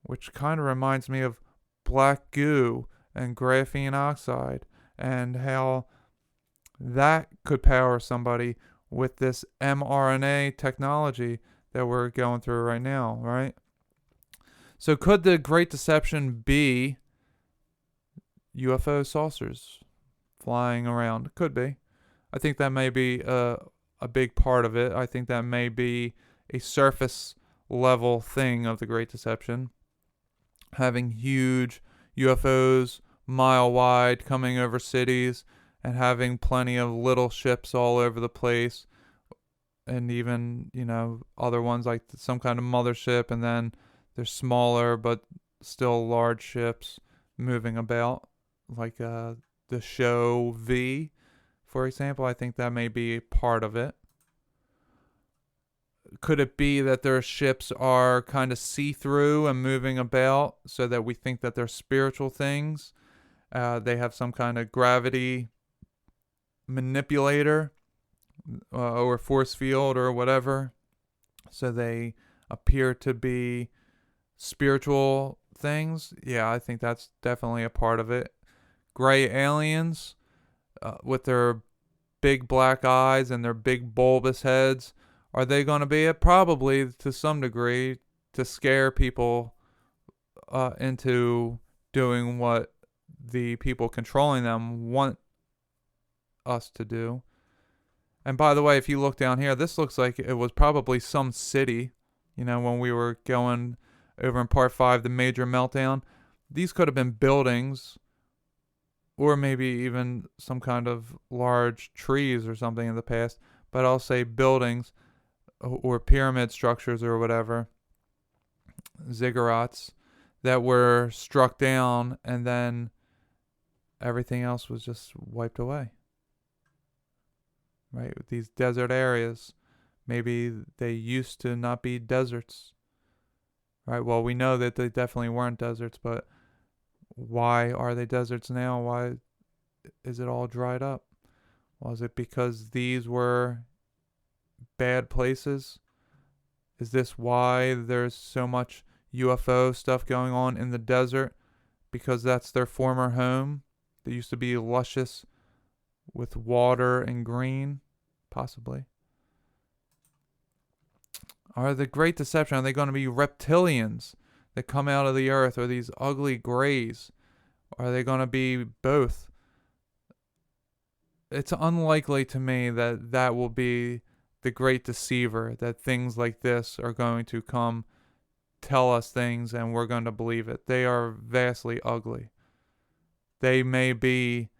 Which kind of reminds me of black goo and graphene oxide, and how that could power somebody with this mRNA technology that we're going through right now, right? So could the great deception be UFO saucers flying around? Could be. I think that may be a big part of it. I think that may be a surface level thing of the great deception. Having huge UFOs mile wide coming over cities and having plenty of little ships all over the place, and even other ones like some kind of mothership, and then there's smaller but still large ships moving about, like the show V, for example. I think that may be part of it. Could it be that their ships are kind of see-through and moving about so that we think that they're spiritual things? They have some kind of gravity manipulator or force field or whatever, so they appear to be spiritual things. Yeah, I think that's definitely a part of it. Gray aliens with their big black eyes and their big bulbous heads. Are they going to be it? Probably, to some degree, to scare people into doing what the people controlling them want us to do. And by the way, if you look down here, this looks like it was probably some city. When we were going over in part 5, the major meltdown, these could have been buildings, or maybe even some kind of large trees or something in the past. But I'll say buildings or pyramid structures or whatever. ziggurats that were struck down, and then everything else was just wiped away. Right? These desert areas, maybe they used to not be deserts. Right? Well, we know that they definitely weren't deserts, but why are they deserts now? Why is it all dried up? Was it because these were bad places? Is this why there's so much UFO stuff going on in the desert? Because that's their former home? They used to be luscious with water and green? Possibly. Are the Great Deception, are they going to be reptilians that come out of the earth, or these ugly grays? Are they going to be both? It's unlikely to me that that will be the great deceiver, that things like this are going to come tell us things and we're going to believe it. They are vastly ugly. They may be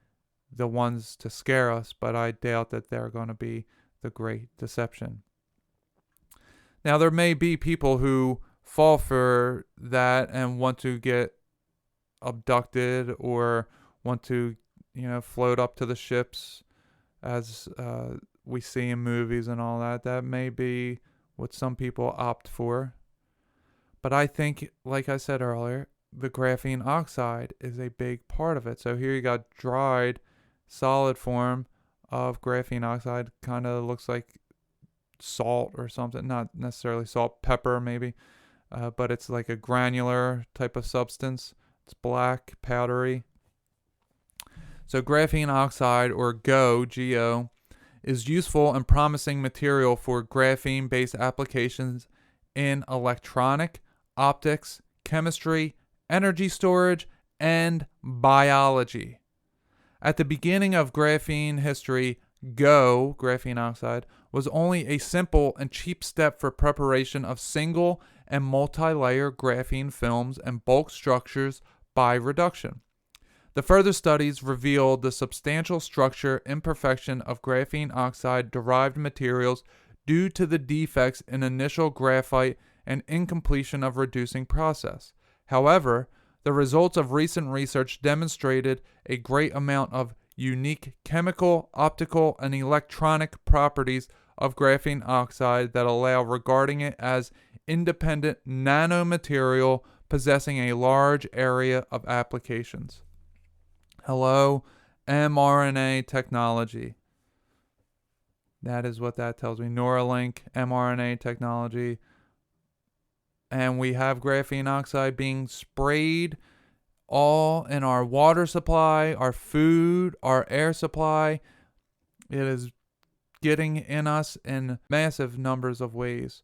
the ones to scare us, but I doubt that they're going to be the great deception. Now, there may be people who fall for that and want to get abducted or want to, float up to the ships as we see in movies and all that. That may be what some people opt for. But I think, like I said earlier, the graphene oxide is a big part of it. So here you got dried, solid form of graphene oxide. Kind of looks like salt or something. Not necessarily salt, pepper maybe. But it's like a granular type of substance. It's black, powdery. So graphene oxide, or GO, is useful and promising material for graphene-based applications in electronic, optics, chemistry, energy storage, and biology. At the beginning of graphene history, GO, graphene oxide, was only a simple and cheap step for preparation of single and multi-layer graphene films and bulk structures by reduction. The further studies revealed the substantial structure imperfection of graphene oxide-derived materials due to the defects in initial graphite and incompletion of reducing process. However, the results of recent research demonstrated a great amount of unique chemical, optical, and electronic properties of graphene oxide that allow regarding it as independent nanomaterial possessing a large area of applications. Hello, mRNA technology. That is what that tells me. Neuralink, mRNA technology. And we have graphene oxide being sprayed all in our water supply, our food, our air supply. It is getting in us in massive numbers of ways.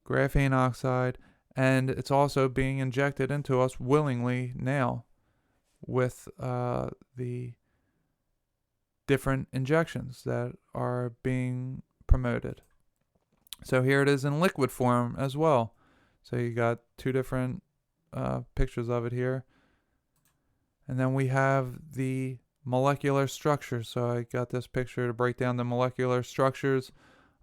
Graphene oxide. And it's also being injected into us willingly now with the different injections that are being promoted. So here it is in liquid form as well. So you got two different pictures of it here. And then we have the molecular structure. So I got this picture to break down the molecular structures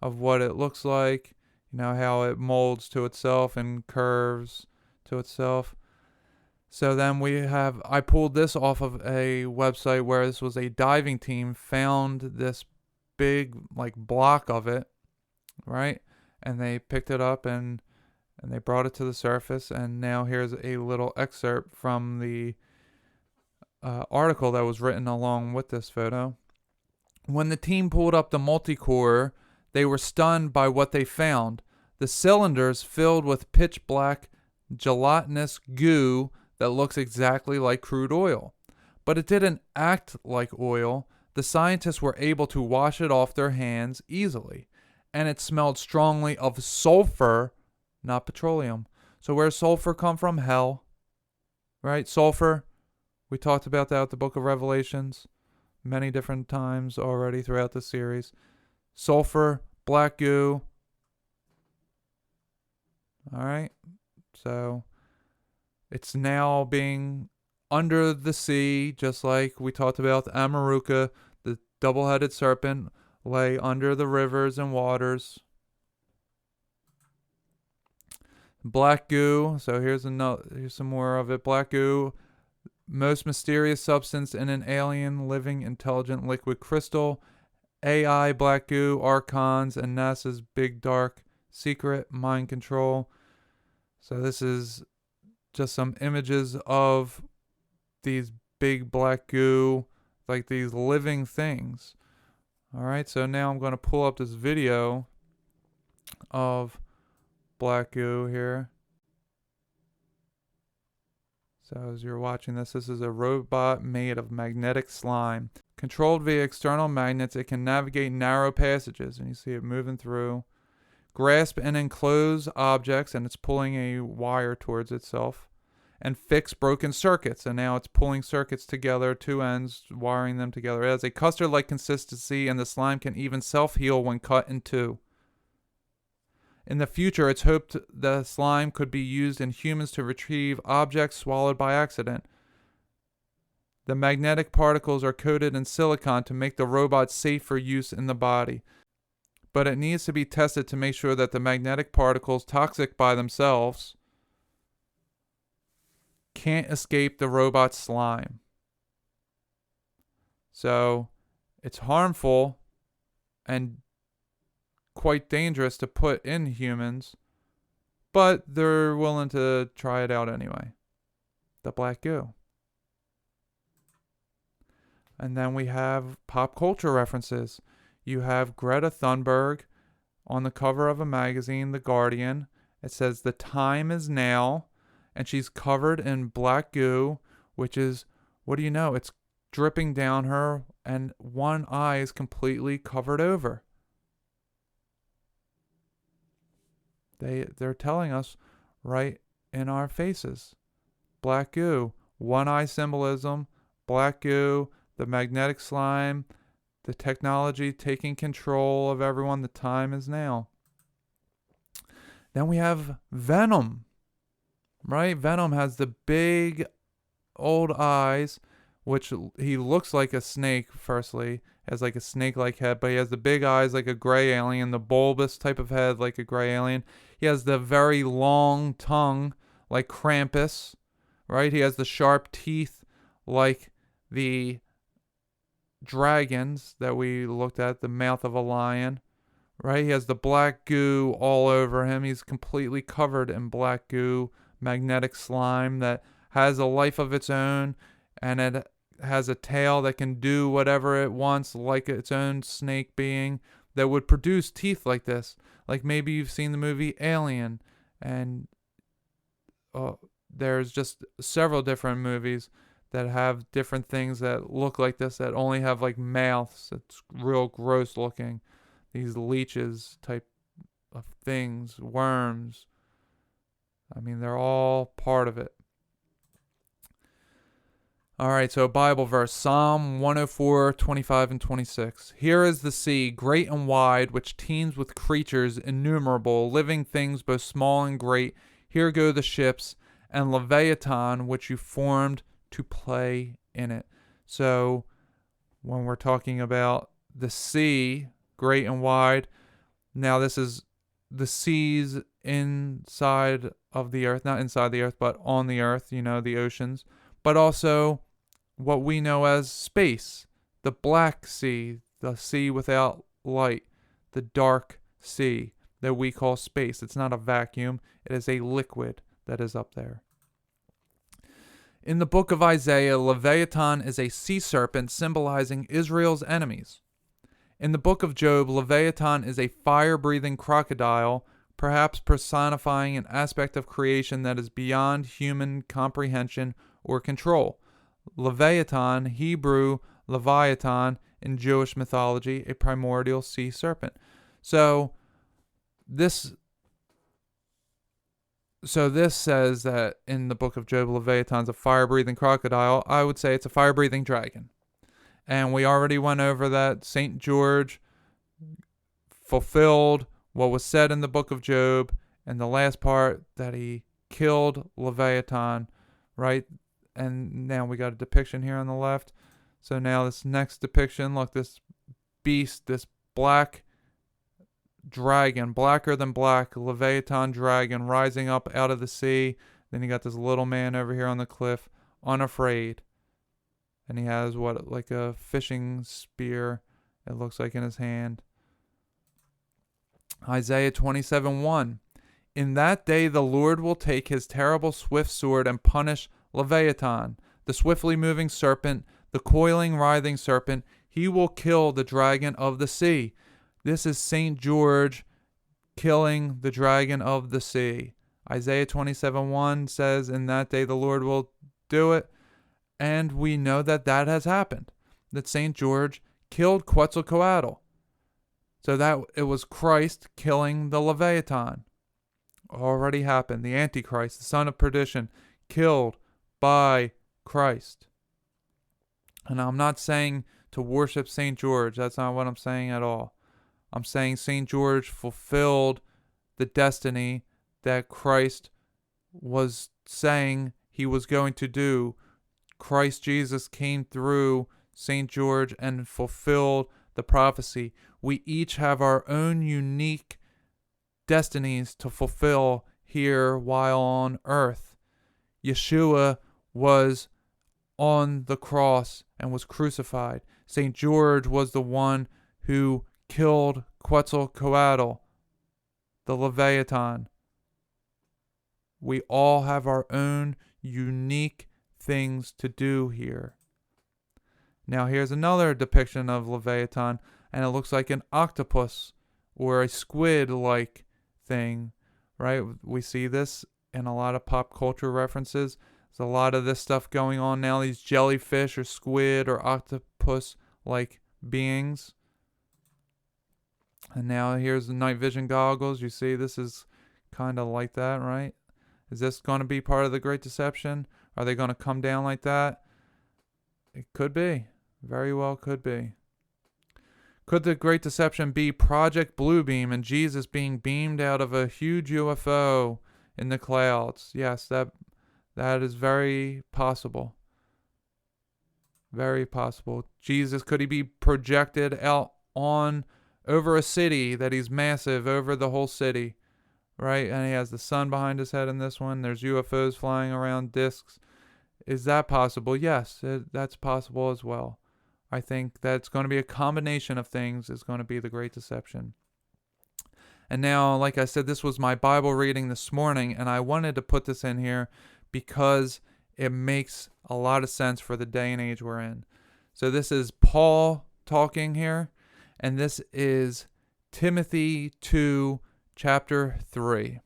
of what it looks like, how it molds to itself and curves to itself. So then I pulled this off of a website where this was a diving team found this big block of it, right? And they picked it up and they brought it to the surface. And now here's a little excerpt from the article that was written along with this photo. When the team pulled up the multi-core, they were stunned by what they found. The cylinders filled with pitch black gelatinous goo that looks exactly like crude oil. But it didn't act like oil. The scientists were able to wash it off their hands easily. And it smelled strongly of sulfur, not petroleum. So where does sulfur come from? Hell. Right? Sulfur. We talked about that with the book of Revelations many different times already throughout the series. Sulfur, black goo. Alright. So it's now being under the sea, just like we talked about the Amaruka, the double-headed serpent, lay under the rivers and waters. Black goo. So here's some more of it. Black goo, most mysterious substance in an alien, living, intelligent liquid crystal. AI, black goo, archons, and NASA's big dark secret, mind control. So this is just some images of these big black goo, like these living things. All right, so now I'm going to pull up this video of black goo here. So as you're watching this is a robot made of magnetic slime. Controlled via external magnets, it can navigate narrow passages, and you see it moving through. Grasp and enclose objects, and it's pulling a wire towards itself. And fix broken circuits, and now it's pulling circuits together, two ends, wiring them together. It has a custard-like consistency, and the slime can even self-heal when cut in two. In the future, it's hoped the slime could be used in humans to retrieve objects swallowed by accident. The magnetic particles are coated in silicon to make the robot safe for use in the body. But it needs to be tested to make sure that the magnetic particles, toxic by themselves, can't escape the robot's slime. So, it's harmful and quite dangerous to put in humans, but they're willing to try it out anyway. The black goo. And then we have pop culture references. You have Greta Thunberg on the cover of a magazine, The Guardian. It says, "The time is now," and she's covered in black goo, which is, what do you know? It's dripping down her, and one eye is completely covered over. They're telling us right in our faces. Black goo, one eye symbolism, black goo, the magnetic slime, the technology taking control of everyone. The time is now. Then we have Venom, right? Venom has the big old eyes, which he looks like a snake, firstly. Has like a snake-like head, but he has the big eyes like a gray alien, the bulbous type of head like a gray alien. He has the very long tongue like Krampus, right? He has the sharp teeth like the dragons that we looked at, the mouth of a lion, right? He has the black goo all over him. He's completely covered in black goo, magnetic slime that has a life of its own, and it has a tail that can do whatever it wants, like its own snake being that would produce teeth like this. Like maybe you've seen the movie Alien, and there's just several different movies that have different things that look like this, that only have like mouths. It's real gross looking. These leeches type of things, worms. I mean, they're all part of it. All right, so Bible verse, Psalm 104, 25 and 26. "Here is the sea, great and wide, which teems with creatures innumerable, living things both small and great. Here go the ships, and Leviathan, which you formed to play in it." So when we're talking about the sea, great and wide, now this is the seas inside of the earth, not inside the earth, but on the earth, the oceans, but also what we know as space, the black sea, the sea without light, the dark sea that we call space. It's not a vacuum, it is a liquid that is up there. In the book of Isaiah, Leviathan is a sea serpent symbolizing Israel's enemies. In the book of Job, Leviathan is a fire-breathing crocodile, perhaps personifying an aspect of creation that is beyond human comprehension or control. Leviathan, Hebrew Leviathan, in Jewish mythology, a primordial sea serpent. So this says that in the book of Job, Leviathan's a fire-breathing crocodile. I would say it's a fire-breathing dragon. And we already went over that. St. George fulfilled what was said in the book of Job, and the last part that he killed Leviathan, right? And now we got a depiction here on the left. So now this next depiction, look, this beast, this black dragon, blacker than black, Leviathan dragon rising up out of the sea. Then you got this little man over here on the cliff, unafraid. And he has like a fishing spear, it looks like, in his hand. Isaiah 27:1. In that day the Lord will take his terrible swift sword and punish Leviathan, the swiftly moving serpent, the coiling, writhing serpent. He will kill the dragon of the sea. This is St. George killing the dragon of the sea. Isaiah 27:1 says, in that day the Lord will do it. And we know that that has happened. That St. George killed Quetzalcoatl. So that it was Christ killing the Leviathan. Already happened. The Antichrist, the son of perdition, killed by Christ. And I'm not saying to worship St. George. That's not what I'm saying at all. I'm saying St. George fulfilled the destiny that Christ was saying he was going to do. Christ Jesus came through St. George and fulfilled the prophecy. We each have our own unique destinies to fulfill here while on earth. Yeshua was on the cross and was crucified. St. George was the one who killed Quetzalcoatl, the Leviathan. We all have our own unique things to do here. Now here's another depiction of Leviathan, and it looks like an octopus or a squid-like thing, right? We see this in a lot of pop culture references. There's a lot of this stuff going on now, these jellyfish or squid or octopus-like beings. And now here's the night vision goggles. You see, this is kind of like that, right? Is this going to be part of the Great Deception? Are they going to come down like that? It could be. Very well could be. Could the Great Deception be Project Bluebeam and Jesus being beamed out of a huge UFO in the clouds? Yes, that is very possible. Very possible. Jesus, could he be projected out on over a city that he's massive, over the whole city, right? And he has the sun behind his head in this one. There's UFOs flying around, discs. Is that possible? Yes, that's possible as well. I think that's going to be a combination of things is going to be the Great Deception. And now, like I said, this was my Bible reading this morning, and I wanted to put this in here because it makes a lot of sense for the day and age we're in. So this is Paul talking here, and this is Timothy 2, chapter 3.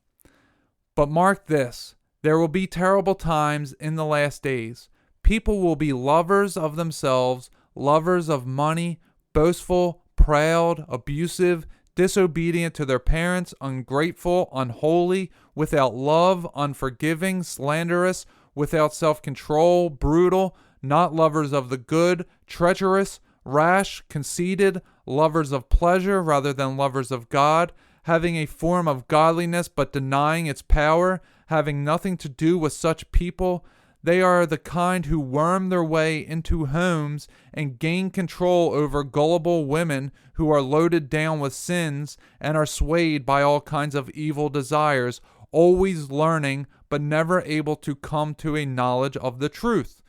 But mark this, there will be terrible times in the last days. People will be lovers of themselves, lovers of money, boastful, proud, abusive, disobedient to their parents, ungrateful, unholy, without love, unforgiving, slanderous, without self-control, brutal, not lovers of the good, treacherous, rash, conceited, lovers of pleasure rather than lovers of God, having a form of godliness but denying its power, having nothing to do with such people. They are the kind who worm their way into homes and gain control over gullible women who are loaded down with sins and are swayed by all kinds of evil desires, always learning but never able to come to a knowledge of the truth.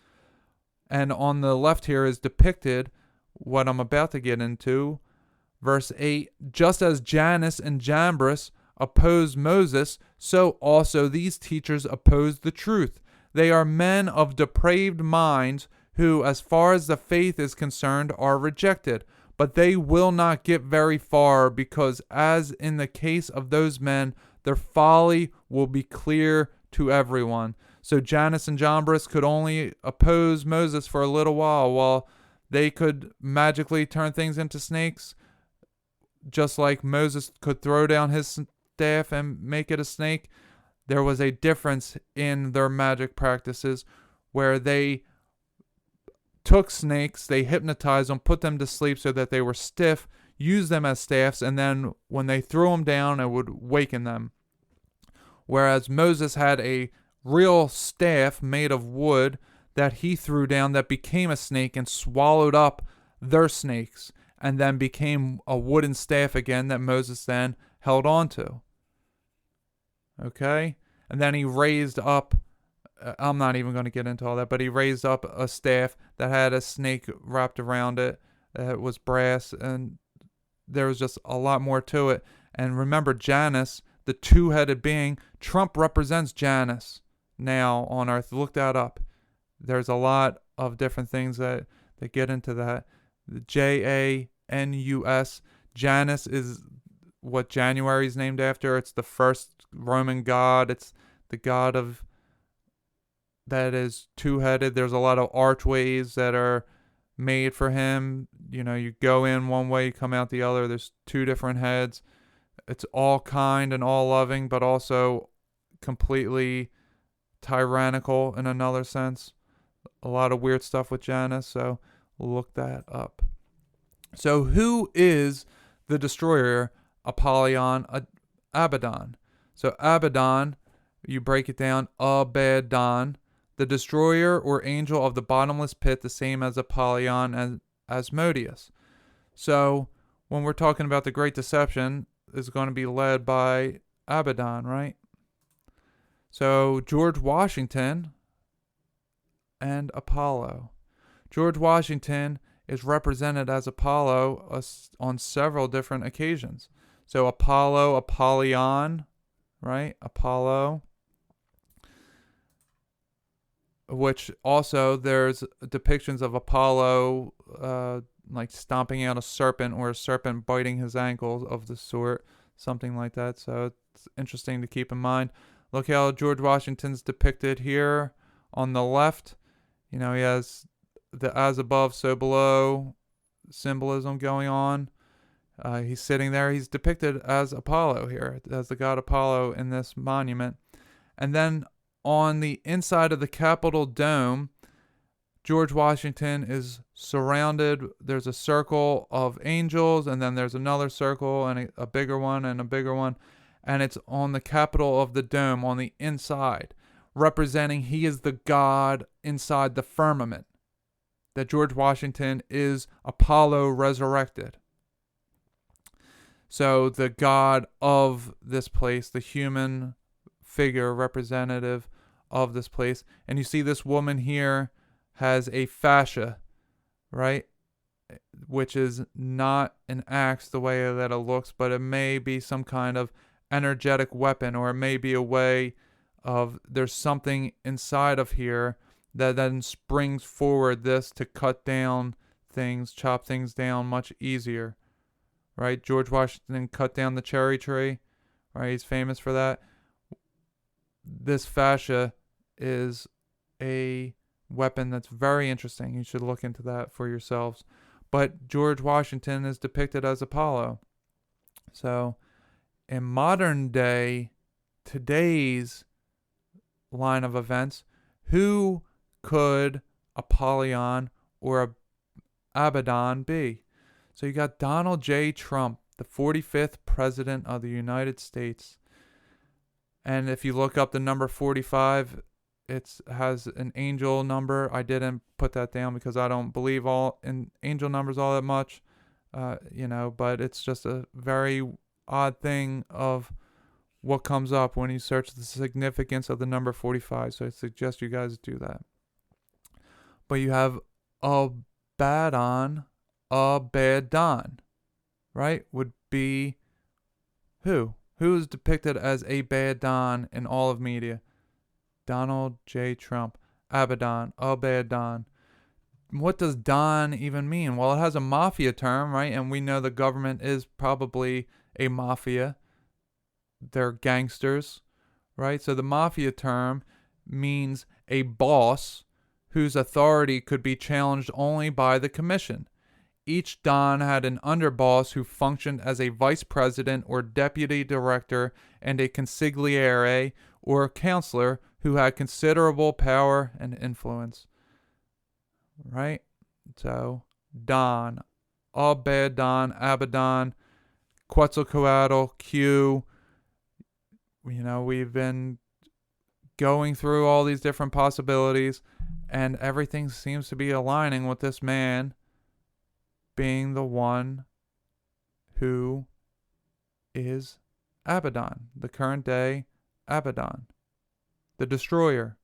And on the left here is depicted what I'm about to get into. Verse 8, just as Jannes and Jambres opposed Moses, so also these teachers oppose the truth. They are men of depraved minds who, as far as the faith is concerned, are rejected. But they will not get very far because, as in the case of those men, their folly will be clear to everyone. So Jannes and Jambres could only oppose Moses for a little while they could magically turn things into snakes, just like Moses could throw down his staff and make it a snake. There was a difference in their magic practices where they took snakes, they hypnotized them, put them to sleep so that they were stiff, used them as staffs, and then when they threw them down, it would waken them. Whereas Moses had a real staff made of wood that he threw down that became a snake and swallowed up their snakes. and then became a wooden staff again that Moses then held on to. Okay? And then he raised up, I'm not even going to get into all that, but he raised up a staff that had a snake wrapped around it. It was brass, and there was just a lot more to it. And remember, Janus, the two-headed being, Trump represents Janus now on Earth. Look that up. There's a lot of different things that get into that. The Janus, Janus is what January is named after. It's the first Roman god. It's the god of that is two-headed. There's a lot of archways that are made for him. You know, you go in one way, you come out the other. There's two different heads. It's all kind and all loving, but also completely tyrannical in another sense. A lot of weird stuff with Janus, so look that up. So who is the destroyer? Apollyon, Abaddon. So Abaddon, you break it down, Abaddon, the destroyer or angel of the bottomless pit, the same as Apollyon and Asmodeus. So when we're talking about the Great Deception, is going to be led by Abaddon, right? So George Washington and Apollo. George Washington is represented as Apollo on several different occasions. So Apollo, Apollyon, right? Apollo. Which also there's depictions of Apollo like stomping out a serpent or a serpent biting his ankles of the sort, something like that. So it's interesting to keep in mind. Look how George Washington's depicted here on the left. You know, he has the as above, so below symbolism going on. He's sitting there. He's depicted as Apollo here, as the god Apollo in this monument. And then on the inside of the Capitol dome, George Washington is surrounded. There's a circle of angels, and then there's another circle, and a bigger one, and a bigger one. And it's on the capital of the dome, on the inside, representing he is the God inside the firmament. That George Washington is Apollo resurrected. So the God of this place, the human figure representative of this place. And you see this woman here has a fascia, right? Which is not an axe the way that it looks, but it may be some kind of energetic weapon, or it may be a way of there's something inside of here that then springs forward this to cut down things, chop things down much easier, right? George Washington cut down the cherry tree, right? He's famous for that. This fascia is a weapon that's very interesting. You should look into that for yourselves. But George Washington is depicted as Apollo. So in modern day, today's line of events, who could Apollyon or Abaddon be? So you got Donald J. Trump, the 45th president of the United States. And if you look up the number 45, it has an angel number. I didn't put that down because I don't believe all in angel numbers all that much, but it's just a very odd thing of what comes up when you search the significance of the number 45. So I suggest you guys do that. But you have Abaddon, right? Would be who? Who is depicted as Abaddon in all of media? Donald J. Trump. Abaddon. What does Don even mean? Well, it has a mafia term, right? And we know the government is probably a mafia. They're gangsters, right? So the mafia term means a boss whose authority could be challenged only by the commission. Each Don had an underboss who functioned as a vice president or deputy director, and a consigliere or counselor who had considerable power and influence. Right? So, Don, Abaddon, Quetzalcoatl, Q. We've been going through all these different possibilities, and everything seems to be aligning with this man being the one who is Abaddon, the current day Abaddon, the destroyer.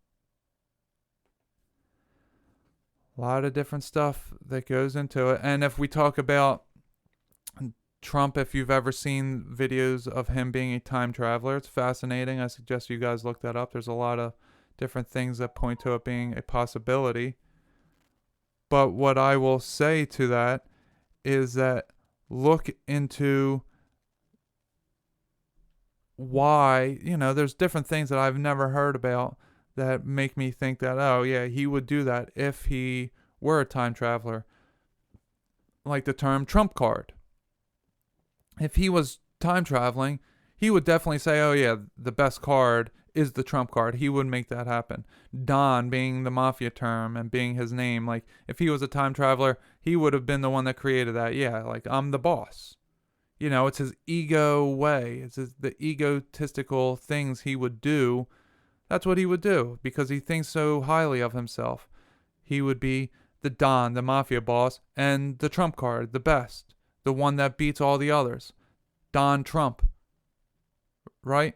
A lot of different stuff that goes into it. And if we talk about Trump, if you've ever seen videos of him being a time traveler, it's fascinating. I suggest you guys look that up. There's a lot of different things that point to it being a possibility. But what I will say to that is that look into why, there's different things that I've never heard about that make me think that, oh yeah, he would do that if he were a time traveler. Like the term trump card. If he was time traveling, he would definitely say, oh yeah, the best card is the trump card. He would make that happen. Don being the mafia term and being his name. Like, if he was a time traveler, he would have been the one that created that. Yeah, like, I'm the boss. It's his ego way. It's the egotistical things he would do. That's what he would do because he thinks so highly of himself. He would be the Don, the mafia boss, and the trump card, the best. The one that beats all the others. Don Trump. Right?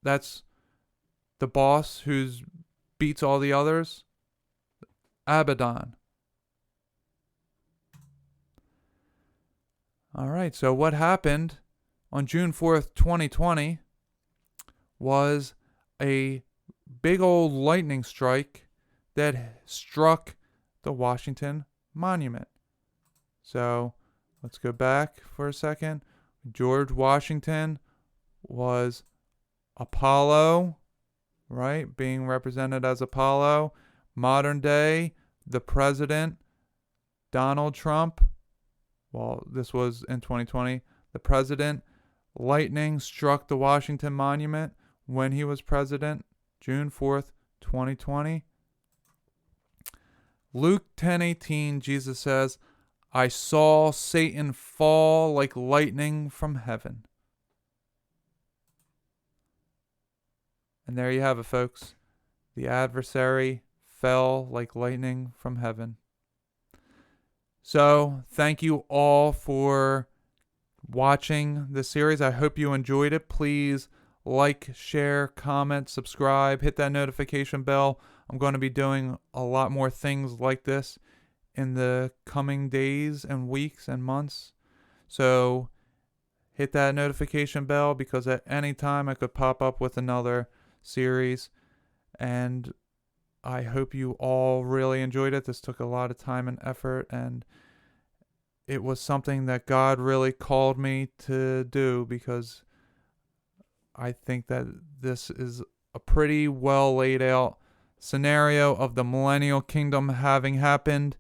That's the boss who beats all the others. Abaddon. All right, so what happened on June 4th, 2020 was a big old lightning strike that struck the Washington Monument. So let's go back for a second. George Washington was Apollo, right? Being represented as Apollo. Modern day, the president, Donald Trump. Well, this was in 2020. The president, lightning struck the Washington Monument when he was president, June 4th, 2020. Luke 10:18, Jesus says, I saw Satan fall like lightning from heaven. And there you have it, folks. The adversary fell like lightning from heaven. So, thank you all for watching this series. I hope you enjoyed it. Please like, share, comment, subscribe, hit that notification bell. I'm going to be doing a lot more things like this in the coming days and weeks and months. So, hit that notification bell because at any time I could pop up with another series. And I hope you all really enjoyed it. This took a lot of time and effort, and it was something that God really called me to do because I think that this is a pretty well laid out scenario of the Millennial Kingdom having happened,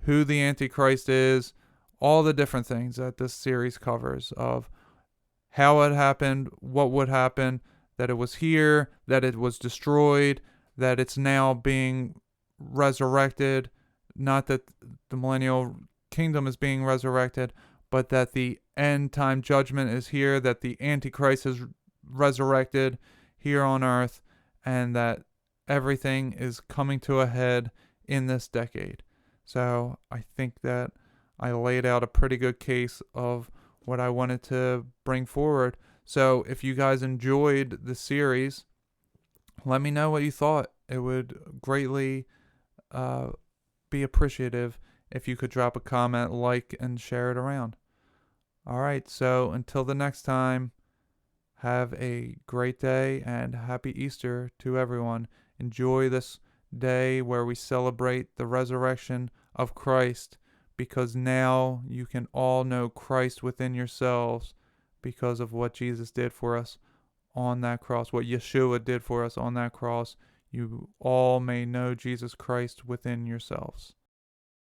who the Antichrist is, all the different things that this series covers of how it happened, what would happen, that it was here, that it was destroyed, that it's now being resurrected. Not that the Millennial Kingdom is being resurrected, but that the end time judgment is here, that the Antichrist is resurrected here on earth, and that everything is coming to a head in this decade. So I think that I laid out a pretty good case of what I wanted to bring forward. So if you guys enjoyed the series, let me know what you thought. It would greatly be appreciative if you could drop a comment, like, and share it around. All right, so until the next time, have a great day and happy Easter to everyone. Enjoy this day where we celebrate the resurrection of Christ, because now you can all know Christ within yourselves because of what Jesus did for us on that cross, what Yeshua did for us on that cross. You all may know Jesus Christ within yourselves.